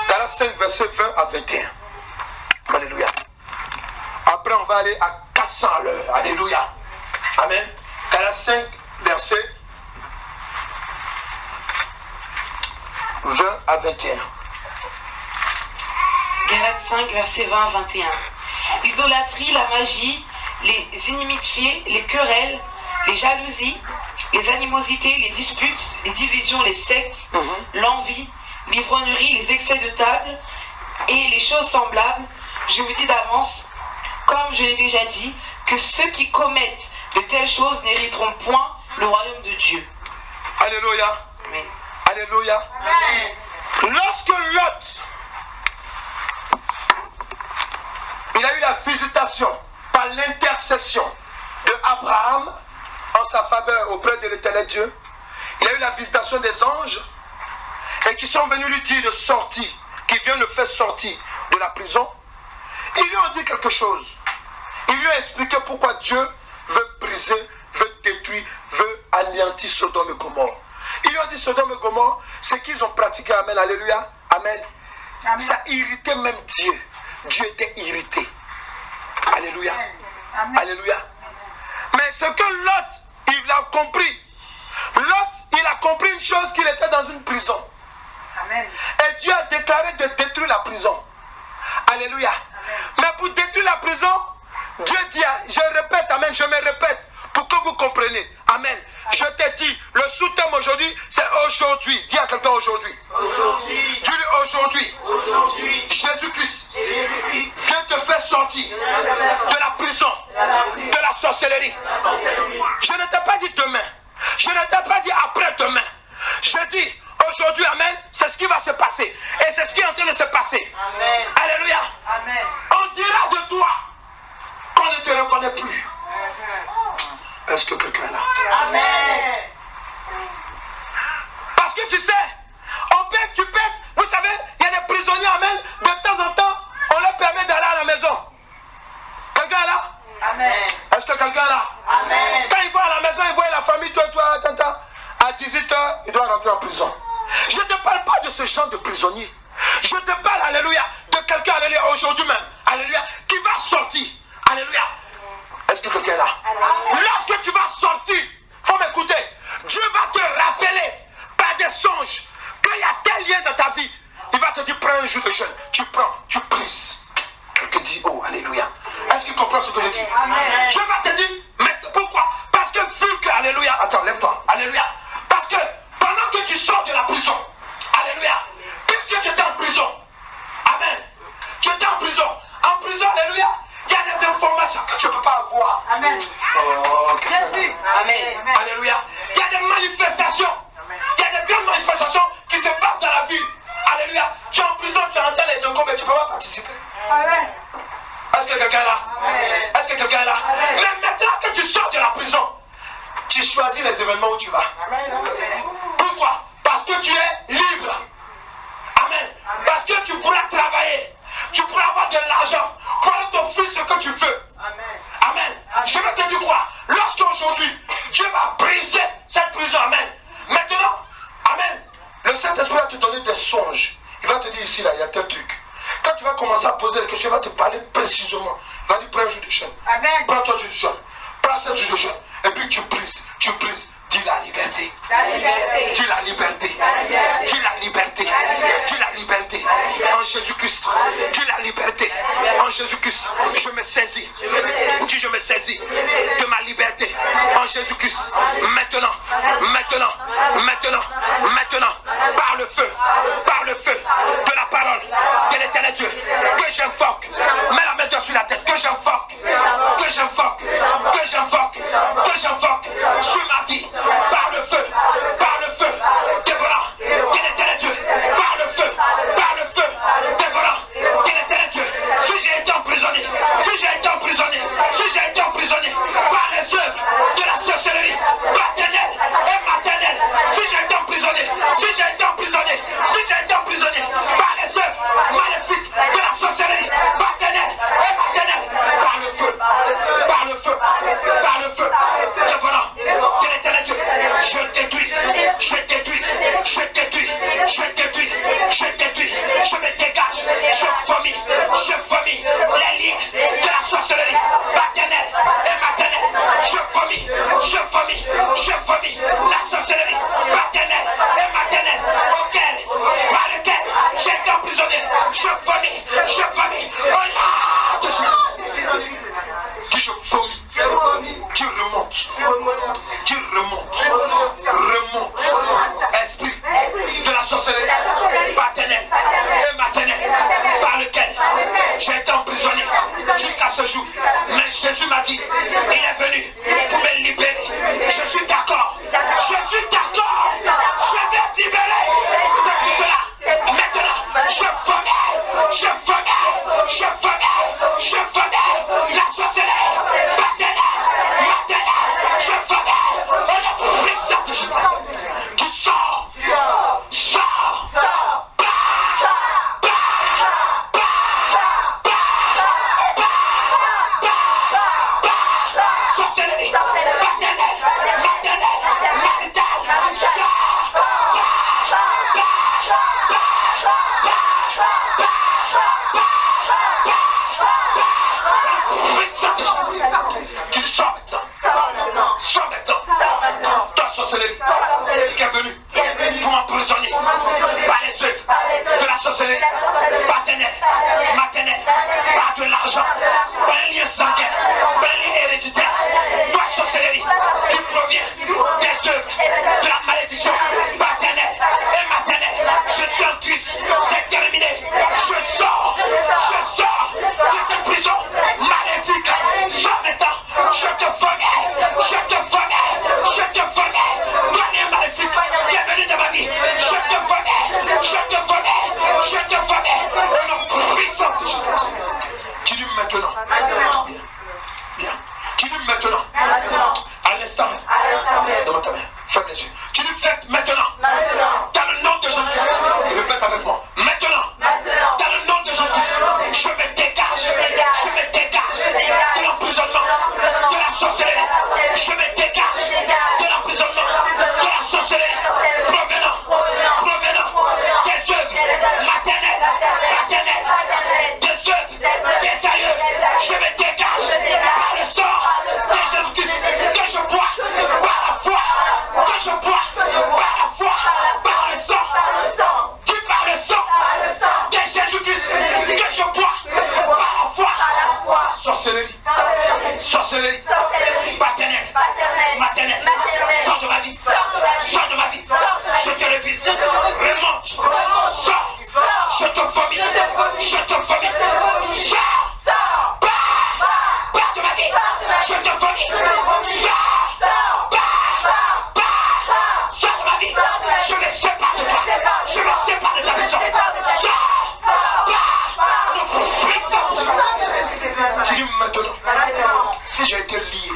B: Galates 5, verset 20 à 21. Alléluia. Après, on va aller à 400 à l'heure. Alléluia. Amen. Galates 5, verset 20 à 21.
C: Galates 5, verset 20 à 21. L'idolâtrie, la magie, les inimitiés, les querelles, les jalousies, les animosités, les disputes, les divisions, les sectes, l'envie, l'ivrognerie, les excès de table et les choses semblables, je vous dis d'avance, comme je l'ai déjà dit, que ceux qui commettent de telles choses n'hériteront point le royaume de Dieu.
B: Alléluia.
C: Amen.
B: Alléluia.
D: Amen.
B: Lorsque Lot
A: visitation, par l'intercession de Abraham en sa faveur auprès de l'Éternel Dieu, il y a eu la visitation des anges et qui sont venus lui dire de sortir, qui viennent le faire sortir de la prison. Ils lui ont dit quelque chose. Ils lui ont expliqué pourquoi Dieu veut briser, veut détruire, veut anéantir Sodome et Gomorrhe. Ils lui ont dit Sodome et Gomorrhe, ce qu'ils ont pratiqué, amen, alléluia, amen. Amen. Ça irritait même Dieu. Dieu était irrité. Alléluia. Amen. Alléluia. Mais ce que Lot, il a compris. Lot, il a compris une chose, qu'il était dans une prison. Amen. Et Dieu a déclaré de détruire la prison. Alléluia. Amen. Mais pour détruire la prison, Dieu dit, je répète, amen, je me répète, pour que vous compreniez. Amen. Je t'ai dit, le sous-thème aujourd'hui, c'est aujourd'hui. Dis à quelqu'un aujourd'hui. Aujourd'hui. Dis aujourd'hui. Aujourd'hui. Jésus-Christ vient te faire sortir de la prison, de la sorcellerie. Je ne t'ai pas dit demain. Je ne t'ai pas dit après-demain. Je dis aujourd'hui, amen, c'est ce qui va se passer. Et c'est ce qui est en train de se passer. Amen. Alléluia. Amen. On dira de toi qu'on ne te reconnaît plus. Est-ce que quelqu'un est là? Amen. Parce que tu sais, tu peux, vous savez, il y a des prisonniers, amen, de temps en temps, on leur permet d'aller à la maison. Quelqu'un est là? Amen. Est-ce que quelqu'un est là? Amen. Quand ils vont à la maison, ils voient la famille, toi, à 18h, ils doivent rentrer en prison. Je ne te parle pas de ce genre de prisonnier. Je te parle, alléluia, de quelqu'un, alléluia, aujourd'hui même, alléluia, qui va sortir. Alléluia. Est-ce que quelqu'un est là? Amen. Lorsque tu vas sortir, il faut m'écouter. Dieu va te rappeler par des songes qu'il y a tel lien dans ta vie. Il va te dire, prends un jour de jeûne. Tu prends, tu prises. Quelqu'un dit, oh, alléluia. Est-ce qu'il comprend ce que je dis? Amen. Dieu va te dire, mais pourquoi? Parce que vu que, alléluia, attends, lève-toi, alléluia. Parce que pendant que tu sors de la prison, alléluia, puisque tu étais en prison, amen, tu étais en prison, alléluia, il y a des informations que tu ne peux pas avoir. Amen. Oh, Jésus. Amen. Alléluia. Il y a des manifestations. Il y a des grandes manifestations qui se passent dans la vie. Alléluia. Tu es en prison, tu entends les encombre, mais tu ne peux pas participer. Amen. Est-ce que quelqu'un est là? Amen. Est-ce que quelqu'un est là? Amen. Mais maintenant que tu sors de la prison, tu choisis les événements où tu vas. Amen. Pourquoi? Parce que tu es libre. Amen. Amen. Parce que tu pourras travailler. Tu pourras avoir de l'argent pour aller t'offrir ce que tu veux. Amen. Amen. Amen. Je vais te dire quoi? Lorsqu'aujourd'hui, Dieu va briser cette prison. Amen. Maintenant, amen. Le Saint-Esprit va te donner des songes. Il va te dire ici, là, il y a tel truc. Quand tu vas commencer à poser les questions, il va te parler précisément. Il va dire, prends un jour de jeûne. Amen. Prends ton jour de jeûne. Prends 7 jours de jeûne. Et puis tu brises. Tu brises. Dis la liberté. La liberté. Dis la liberté. La liberté. Dis la liberté. Dis la liberté. En Jésus-Christ. Dis la liberté. En Jésus-Christ. Je me saisis. Dis je me saisis de ma liberté. En Jésus-Christ. Maintenant. Maintenant. Maintenant. Maintenant. Par le feu. Par le feu de la parole de l'Éternel Dieu. Que j'invoque. Mets la main sur la tête. Que j'invoque. Que j'invoque. Que j'invoque. Que j'invoque. Sur ma vie. Par le feu, dévorant, qu'il était Dieu, par le feu, dévorant, qu'il était Dieu. Si j'ai été emprisonné, si j'ai été emprisonné, si j'ai été emprisonné par les œuvres de la sorcellerie paternelle et maternelle, si j'ai été emprisonné, si j'ai été emprisonné, si j'ai été emprisonné par les œuvres maléfiques de la sorcellerie paternelle et maternelle, par le feu, par le feu, par le feu, dévorant, qu'il était Dieu. Je détruis, je détruis, je détruis, je détruis, je détruis, je me dégage, je vomis les lignes de la sorcellerie paternelle et maternelle. Je vomis la sorcellerie paternelle et maternelle par lequel j'ai été emprisonné. Je vomis, oh là, de Jésus. Dis je vomis, tu remonte, esprit de la sorcellerie paternelle et maternelle par lequel j'ai été emprisonné jusqu'à ce jour. Mais Jésus m'a dit, il est venu pour me libérer. Je suis d'accord, je vais te libérer. C'est pour cela, maintenant, je vomis
B: par de l'argent, par un lien sanguin, par un lien héréditaire, toi sorcellerie qui provient des œuvres, de la malédiction paternelle et maternelle. Je suis en Christ, c'est terminé. Je sors de cette prison maléfique. Sors maintenant, je te vomets, je te vomets, je te vomets. Toi, lien maléfique, bienvenue dans ma vie. Je te vomets, je te vomets, je te vomets. Au nom puissant de Jésus. Tu dis maintenant. Bien. Bien. Tu dis maintenant. À l'instant même. Devant ta main. Ferme les yeux. Tu dis faites maintenant. Dans le nom de Jésus. Répète avec moi. Maintenant. Dans le nom de Jésus. Je me dégage. Je me dégage de l'emprisonnement, de la sorcellerie. Je me dégage de l'emprisonnement, de la sorcellerie. Provenant des œuvres maternelles, paternelles, des œuvres, des aïeux. Je me dégage par le sang de Jésus-Christ que je bois par la foi, que je bois par la foi, par le sang. Tu par le sang de Jésus-Christ que je bois par la foi. Sorcellerie, paternelle, maternelle. Sors de ma vie, sors de ma vie. Je te refuse. Remonte, sors. Je te vomit, je te vomit. Sors, pars de ma vie. Je te vomit. Sors, sors de ma vie. Je me sépare de toi. Je me sépare de ta maison. Tu dis maintenant, si j'ai été lié,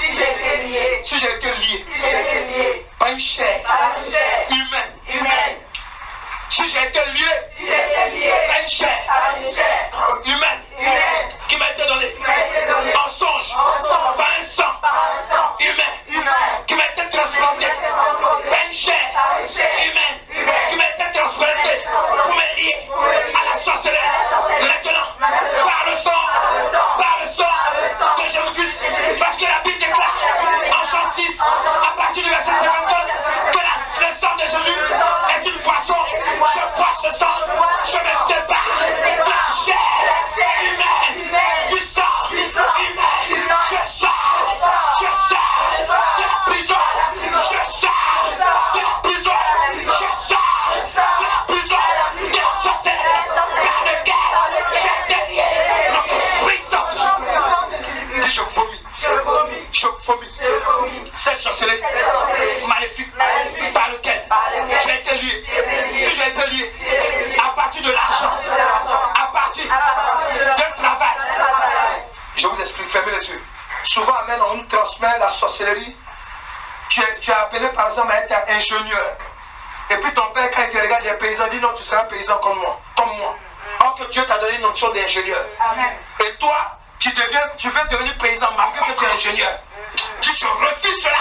B: par une chair humaine, si j'ai été lié par une chair humaine qui m'a été donnée en songe, par un sang humain qui m'a été transplanté, par une chair humaine qui m'a été transplantée pour me lier à la sorcellerie. Maintenant, par le sang de Jésus-Christ, parce que la Bible déclare en Jean 6, à partir du verset 54, que le sang de Jésus est une boisson. Je bois ce sang, je me sépare de la chair humaine, du sang humain. Je sors de la prison, je sors de la prison, je sors de la prison, de la sorcellerie par lequel j'ai été lié. Le puissant de Jésus. Je vomis. Cette sorcellerie maléfique par lequel j'ai été lié. Si j'ai été lié à partir de l'argent, à partir d'un travail. Je vous explique, fermez les yeux. Souvent, amen, on nous transmet la sorcellerie. Tu es appelé par exemple à être ingénieur. Et puis ton père, quand il te regarde les paysans, dit non, tu seras paysan comme moi. Or que Dieu t'a donné une option d'ingénieur. Et toi, tu veux devenir paysan malgré que tu es ingénieur. Dis je refuse cela.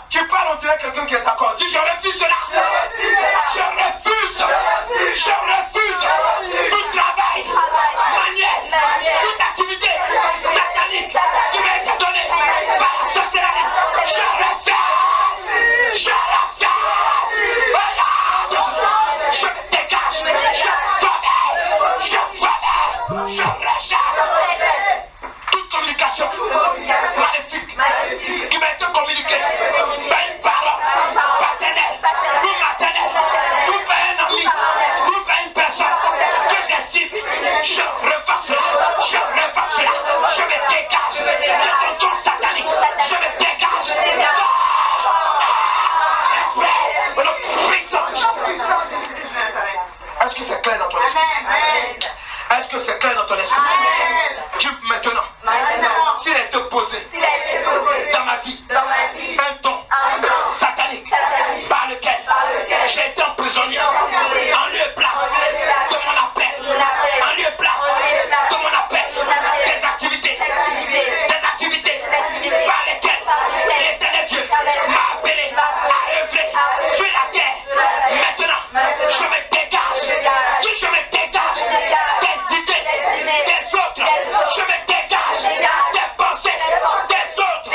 B: Tu parles, on dirait quelqu'un qui est d'accord. Dis je refuse cela. Je refuse tout travail manuel, toute activité satanique qui m'a été donnée par la sorcellerie. Je refuse. Je me dégage. Je rejette toute communication maléfique qui m'a été communiquée par une parole paternelle ou maternelle ou par un ami ou par une personne que j'estime. Je revois cela. Je me dégage de ton don satanique. Je me dégage. Est-ce que c'est clair dans ton esprit? Est-ce que c'est clair dans ton esprit? Dieu maintenant, s'il a été posé dans ma vie un don satanique par lequel j'ai été emprisonné en lieu et place de mon appel, en lieu et place de mon appel, des activités par lesquelles l'Éternel Dieu m'a appelé à œuvrer sur la terre. Maintenant, je me dégage. Si je me dégage des idées des autres, je me dégage des pensées des autres.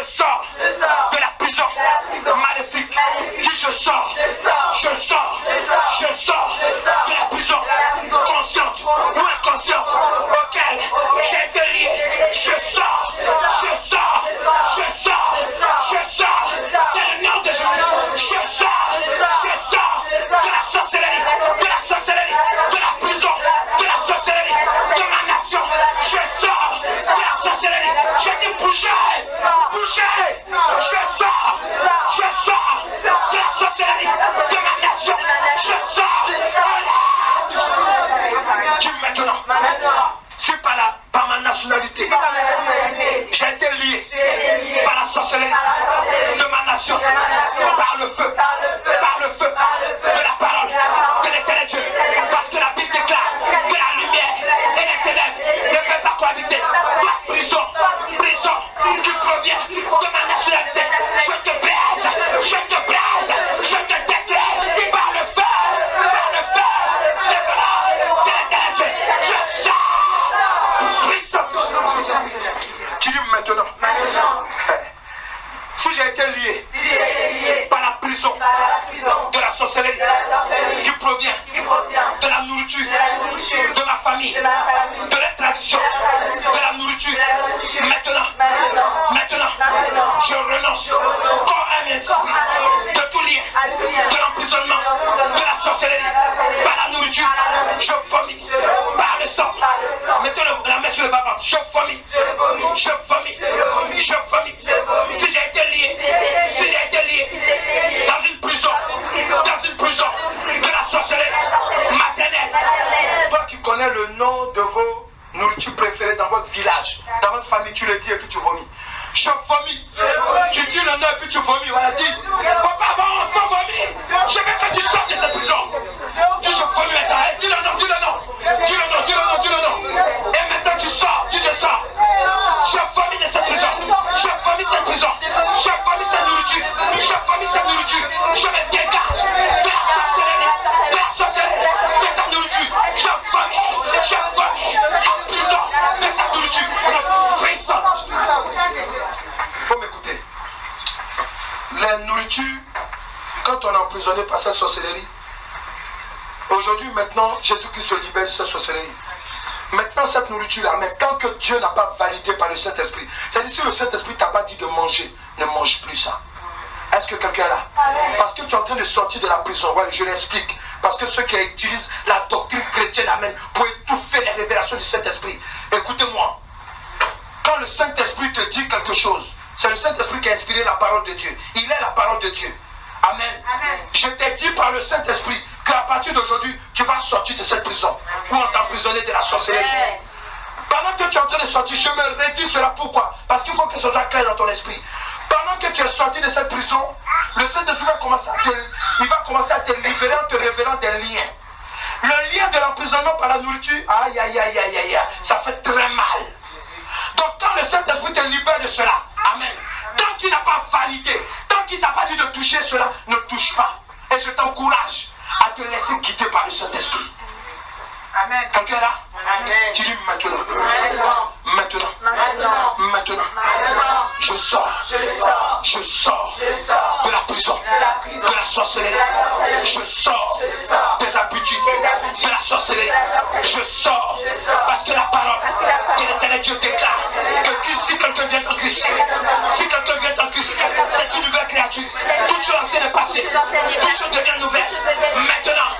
B: sors de la prison maléfique. Dis je sors de la prison consciente ou inconsciente auquel j'ai été lié. Je sors dans le nom de Jésus. Je sors de la sorcellerie, de la prison, de la sorcellerie de ma nation. Je sors de la sorcellerie. J'ai dit bougez. Je sors de la sorcellerie de ma nation. Je sors. Dis maintenant, c'est par ma nationalité. J'ai été lié par la sorcellerie de ma nation, par le feu de la parole de l'Éternel Dieu. Parce que la Bible déclare que la lumière et les ténèbres ne peuvent pas cohabiter. La prison qui provient de ma nationalité. Je te brise, je te détruis par le feu de l'Éternel Dieu. Je sors. Tu dis maintenant. Si j'ai été lié par la prison de la sorcellerie qui provient de la nourriture de ma famille, de la tradition, de la nourriture, maintenant, je renonce corps et esprit de tout lien, de l'emprisonnement, de la sorcellerie, par la nourriture, je vomis, par le sang. Mettez la main sur le bas-ventre, je vomis. Si j'ai été lié dans une prison de la sorcellerie maternelle. Toi qui connais le nom de vos nourritures préférées dans votre village, dans votre famille, tu le dis et puis tu vomis. Je vomis. Tu dis le nom et puis tu vomis. Voilà, dis. Faut pas vomir. Je veux que tu sortes de cette prison. Dis je vomis maintenant. Dis le nom. Et maintenant tu sors. Dis je sors. Je vomis de cette prison. Je vomis cette nourriture. Je me dégage de la sorcellerie, de cette nourriture. Je vomis la prison de cette nourriture. Faut m'écouter. La nourriture, quand on est emprisonné par cette sorcellerie, aujourd'hui, maintenant, Jésus-Christ te libère de cette sorcellerie. Maintenant, cette nourriture-là, mais tant que Dieu n'a pas validé par le Saint-Esprit, c'est-à-dire si le Saint-Esprit t'a pas dit de manger, ne mange plus ça. Est-ce que quelqu'un est là? Parce que tu es en train de sortir de la prison. Ouais, je l'explique. Parce que ceux qui utilisent la doctrine chrétienne, amen, pour étouffer les révélations du Saint-Esprit. Écoutez-moi. Quand le Saint-Esprit te dit quelque chose, c'est le Saint-Esprit qui a inspiré la parole de Dieu. Il est la parole de Dieu. Amen. Je t'ai dit par le Saint-Esprit qu'à partir d'aujourd'hui, tu vas sortir de cette prison. Où on t'a emprisonné de la sorcellerie. Pendant que tu es en train de sortir, je me redis cela. Pourquoi? Parce qu'il faut que ce soit clair dans ton esprit. Pendant que tu es sorti de cette prison, le Saint-Esprit va commencer à te libérer en te révélant des liens. Le lien de l'emprisonnement par la nourriture, aïe, ça fait très mal. Donc quand le Saint-Esprit te libère de cela, amen. Tant qu'il n'a pas validé, tant qu'il t'a pas dit de toucher cela, ne touche pas. Et je t'encourage à te laisser guider par le Saint-Esprit.
D: Amen.
B: Quelqu'un est là?
D: Amen.
B: Tu dis maintenant. Je sors de la prison, de la sorcellerie. Je sors des habitudes de la sorcellerie. Je sors parce que la parole de l'Éternel Dieu déclare que si quelqu'un vient en Christ, c'est une nouvelle créature. Toute chose ancienne est passée, toute chose devient nouvelle. Maintenant,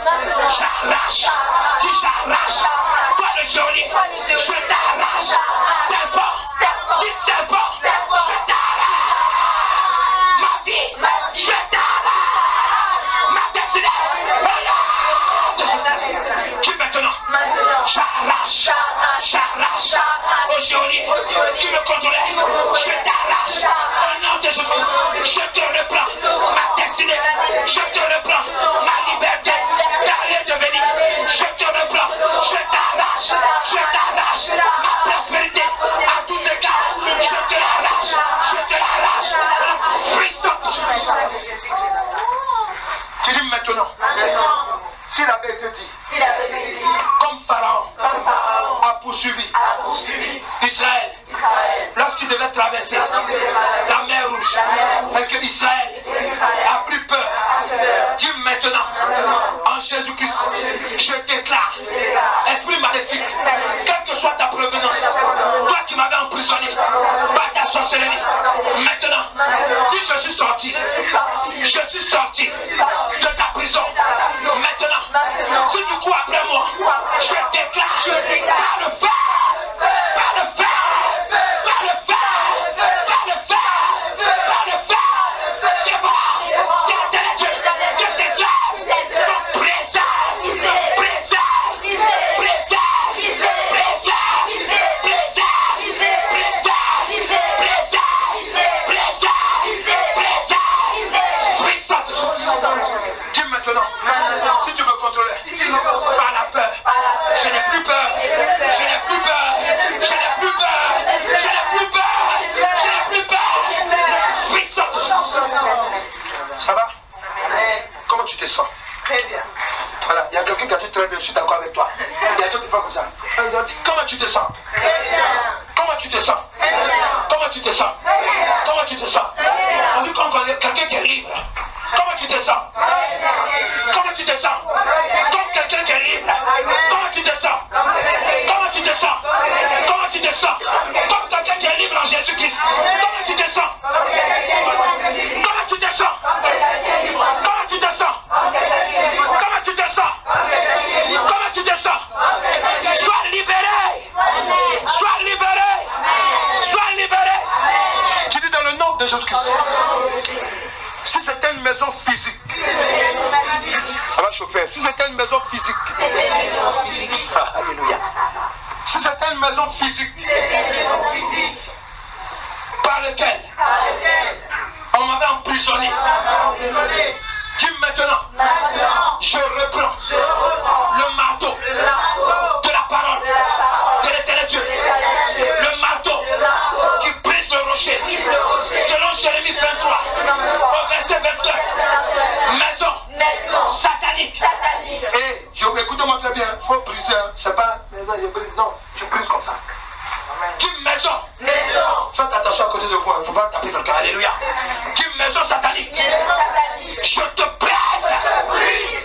B: j'arrache. Si j'arrache, toi le geôlier, je t'arrache. Serpent, dis serpent, je t'arrache. Ma vie, je t'arrache. Ma destinée, qui maintenant, j'arrache au geôlier qui me contrôlait, je t'arrache. Au nom de Jésus, je te reprends ma destinée, je te reprends ma liberté d'aller devenir, je te reprends, je t'arrache ma prospérité à tous égards, je te l'arrache, tu dis maintenant, s'il avait été dit, comme Pharaon a poursuivi Israël lorsqu'il devait traverser Je déclare, esprit maléfique, quelle que soit ta provenance, toi qui m'avais emprisonné par ta sorcellerie, maintenant, dis je suis sorti de ta prison. Maintenant, si tu cours après moi, je déclare, par le feu, par le feu, par le feu, par le feu, par le feu, dévore, que tes œuvres sont présentes, dis maintenant, si tu me contrôlais par la peur, je n'ai plus peur, je n'ai plus peur, je n'ai plus peur, je n'ai plus peur, je n'ai plus peur. Puissante. Ça va? Comment tu te sens?
D: Très bien.
B: Voilà, il y a quelqu'un qui a dit très bien, je suis d'accord avec toi. Il y a d'autres femmes comme ça. Comment tu te sens?
D: Très bien.
B: Comment tu te sens?
D: Très bien.
B: Comment tu te sens? Comment tu te sens? On dit qu'on connaît quelqu'un qui est libre. Comment tu te sens? Comment tu te sens? Comme quelqu'un qui est libre. Comment tu te sens? Comment tu te sens? Comment tu te sens? Comme quelqu'un qui est libre en Jésus-Christ. Comment tu te sens? Comment tu te sens? Comment tu te sens? Comment tu te sens? Comment tu te sens? Sois libéré! Sois libéré! Sois libéré! Tu dis dans le nom de Jésus-Christ. Si c'était une maison physique, ça va chauffer. Si c'était une maison physique, alléluia. Si c'était une maison physique, par laquelle on m'avait emprisonné, dis maintenant, je reprends le marteau de la parole de l'Éternel Dieu, le marteau qui brise le rocher, selon Jérémie 23, au verset 29, maison satanique. Et écoutez-moi très bien, il faut briser, c'est pas maison, je brise, non, je brise comme ça. Dis maison. Faites attention à côté de vous, il ne faut pas taper quelqu'un, alléluia. Dis maison satanique. Je te brise.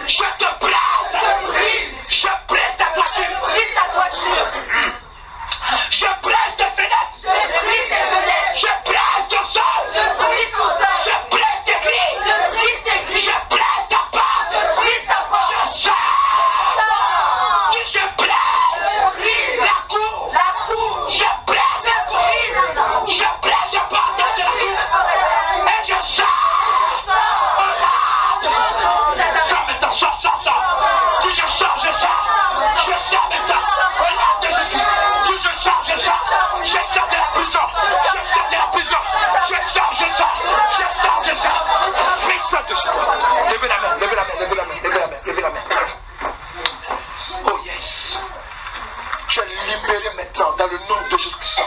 B: Je te brise. Je brise ta toiture. Je brise tes fenêtres. Je brise ton sol. Je brise tes grilles. Je brise ta porte. Je sors. Je brise la cour. Je brise la porte de la cour. Et je sors. Sors maintenant, sors. Dis je sors maintenant. Au nom de Jésus. Dis je sors. Je sors de la prison. Je sors. Puissant de Jésus. Levez la main. Oh yes. Tu es libéré maintenant dans le nom de Jésus-Christ.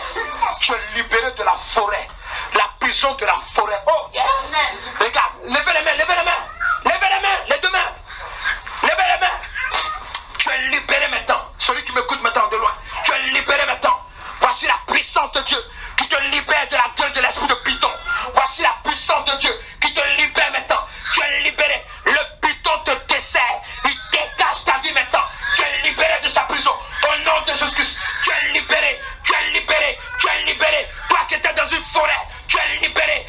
B: Tu es libéré de la forêt. La prison de la forêt. Oh yes. Regarde, levez les mains. Levez les deux mains. Levez les mains. Tu es libéré maintenant. Celui qui m'écoute maintenant de loin. Tu es libéré maintenant. Voici la puissance de Dieu qui te libère de la gueule de l'esprit de Python. Voici la puissance de Dieu qui te libère maintenant. Tu es libéré. Le Python te dessert. Il dégage ta vie maintenant. Tu es libéré de sa prison. Au nom de Jésus-Christ, tu es libéré. Toi qui étais dans une forêt, tu es libéré.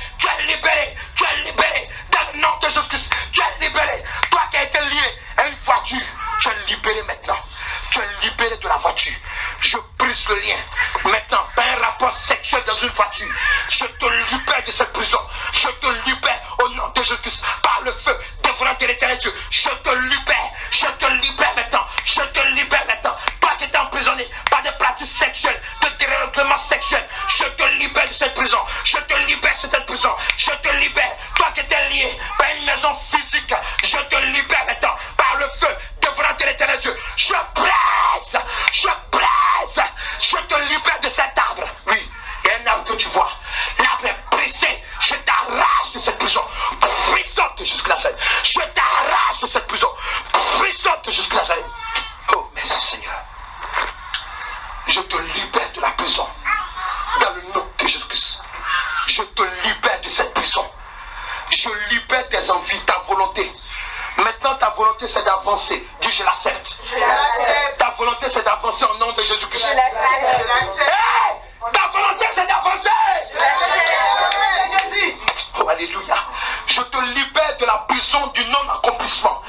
B: Dans le nom de Jésus-Christ, tu es libéré. Toi qui as été lié à une voiture, tu es libéré maintenant. Tu es libéré de la voiture. Je brise le lien. Maintenant, par un rapport sexuel dans une voiture, je te libère de cette prison. Je te libère au nom de Jésus-Christ. Par le feu dévorant de l'Éternel Dieu. Je te libère maintenant. Toi qui es emprisonné par des pratiques sexuelles, de dérèglement sexuel, je te libère de cette prison. Je te libère de cette prison. Toi qui étais lié par une maison physique, je te libère maintenant. Par le feu dévorant de l'Éternel Dieu. Je brise. Je te libère de cet arbre. Oui, il y a un arbre que tu vois. L'arbre est brisé. Je t'arrache de cette prison. Puissante de Jésus-Christ. Je t'arrache de cette prison. Puissante de Jésus-Christ. Oh, merci Seigneur. Je te libère de la prison. Dans le nom de Jésus-Christ. Je te libère de cette prison. Je libère tes envies, ta volonté. Maintenant, Maintenant, ta volonté, c'est d'avancer. Dis, je l'accepte. Ta volonté, c'est d'avancer au nom de Jésus-Christ. Hey! Ta volonté, c'est d'avancer. Oh, alléluia. Je te libère de la prison du non-accomplissement.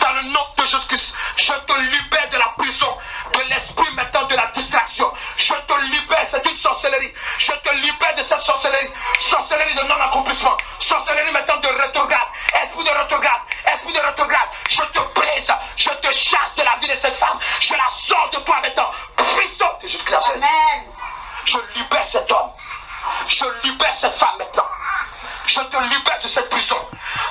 B: Dans le nom de Jésus-Christ, je te libère de la prison de l'esprit maintenant de la distraction. Je te libère, c'est une sorcellerie. Je te libère de cette sorcellerie. Sorcellerie de non-accomplissement. Sorcellerie maintenant de rétrograde. Esprit de rétrograde. Esprit de rétrograde. Je te brise. Je te chasse de la vie de cette femme. Je la sors de toi maintenant. Puissant de Jésus-Christ. Amen. Je libère cet homme. Je libère cette femme maintenant. Je te libère de cette prison.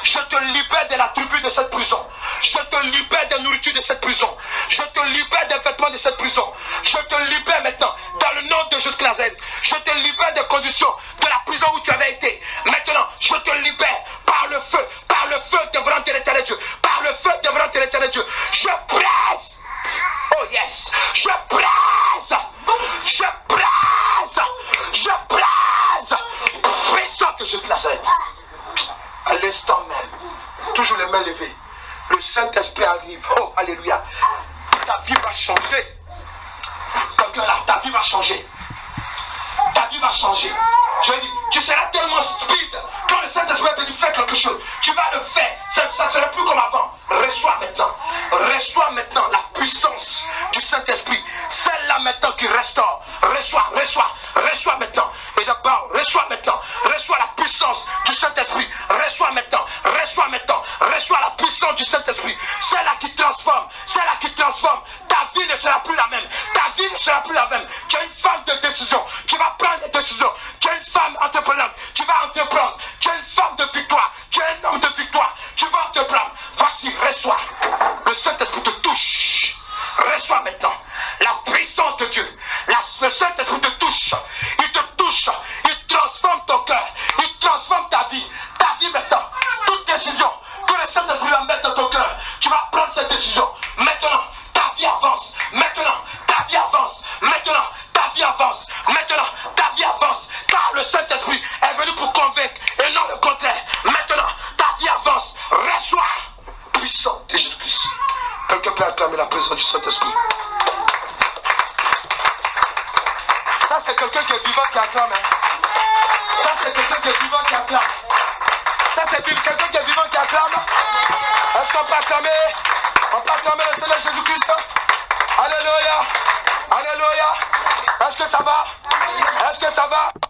B: Je te libère de la tribu de cette prison. Je te libère de la nourriture de cette prison. Je te libère des vêtements de cette prison. Je te libère maintenant dans le nom de Jésus-Christ. Je te libère des conditions de la prison où tu avais été. Maintenant, je te libère par le feu devant l'éternel Dieu. Par le feu devant l'éternel Dieu. Je presse. Oh yes. Je presse. Je presse. Je presse. Puissant de Jésus-Christ. À l'instant même, toujours les mains levées, le Saint-Esprit arrive. Oh, alléluia. Ta vie va changer. Quelqu'un là, ta vie va changer. Ta vie va changer. Je dis, tu seras tellement speed. Quand le Saint-Esprit te dit fais quelque chose, tu vas le faire. Ça ne sera plus comme avant. Reçois maintenant. Reçois maintenant la puissance du Saint-Esprit. Celle-là maintenant qui restaure. Reçois maintenant. Et d'abord, reçois maintenant. Reçois la puissance du Saint-Esprit. Reçois maintenant. Reçois la puissance du Saint-Esprit. Celle-là qui transforme. Celle-là qui transforme. Ta vie ne sera plus la même. Ta vie ne sera plus la même. Tu es une femme de décision. Tu vas prendre des décisions. Tu es une femme entreprenante. Tu vas entreprendre. Tu es une femme de victoire. Tu es un homme de victoire. Tu vas entreprendre. Voici, reçois. Le Saint-Esprit te touche. Reçois maintenant la puissance de Dieu. Le Saint-Esprit te touche. Il te touche. Il transforme ton cœur. Il transforme ta vie. Ta vie maintenant. Toute décision que le Saint-Esprit va mettre dans ton cœur, tu vas prendre cette décision. Maintenant, ta vie avance. Maintenant, ta vie avance. Maintenant, ta vie avance. Maintenant, ta vie avance. Car le Saint-Esprit est venu pour convaincre et non le contraire. Maintenant, ta vie avance. Reçois. Puissant de Jésus-Christ. Quelqu'un peut acclamer la présence du Saint-Esprit. Ça, c'est quelqu'un qui est vivant qui acclame. Ça, c'est quelqu'un qui est vivant qui acclame. Ça, c'est quelqu'un qui est vivant qui acclame. Est-ce qu'on peut acclamer? On peut acclamer le Seigneur Jésus-Christ. Alléluia. Alléluia. Est-ce que ça va? Est-ce que ça va?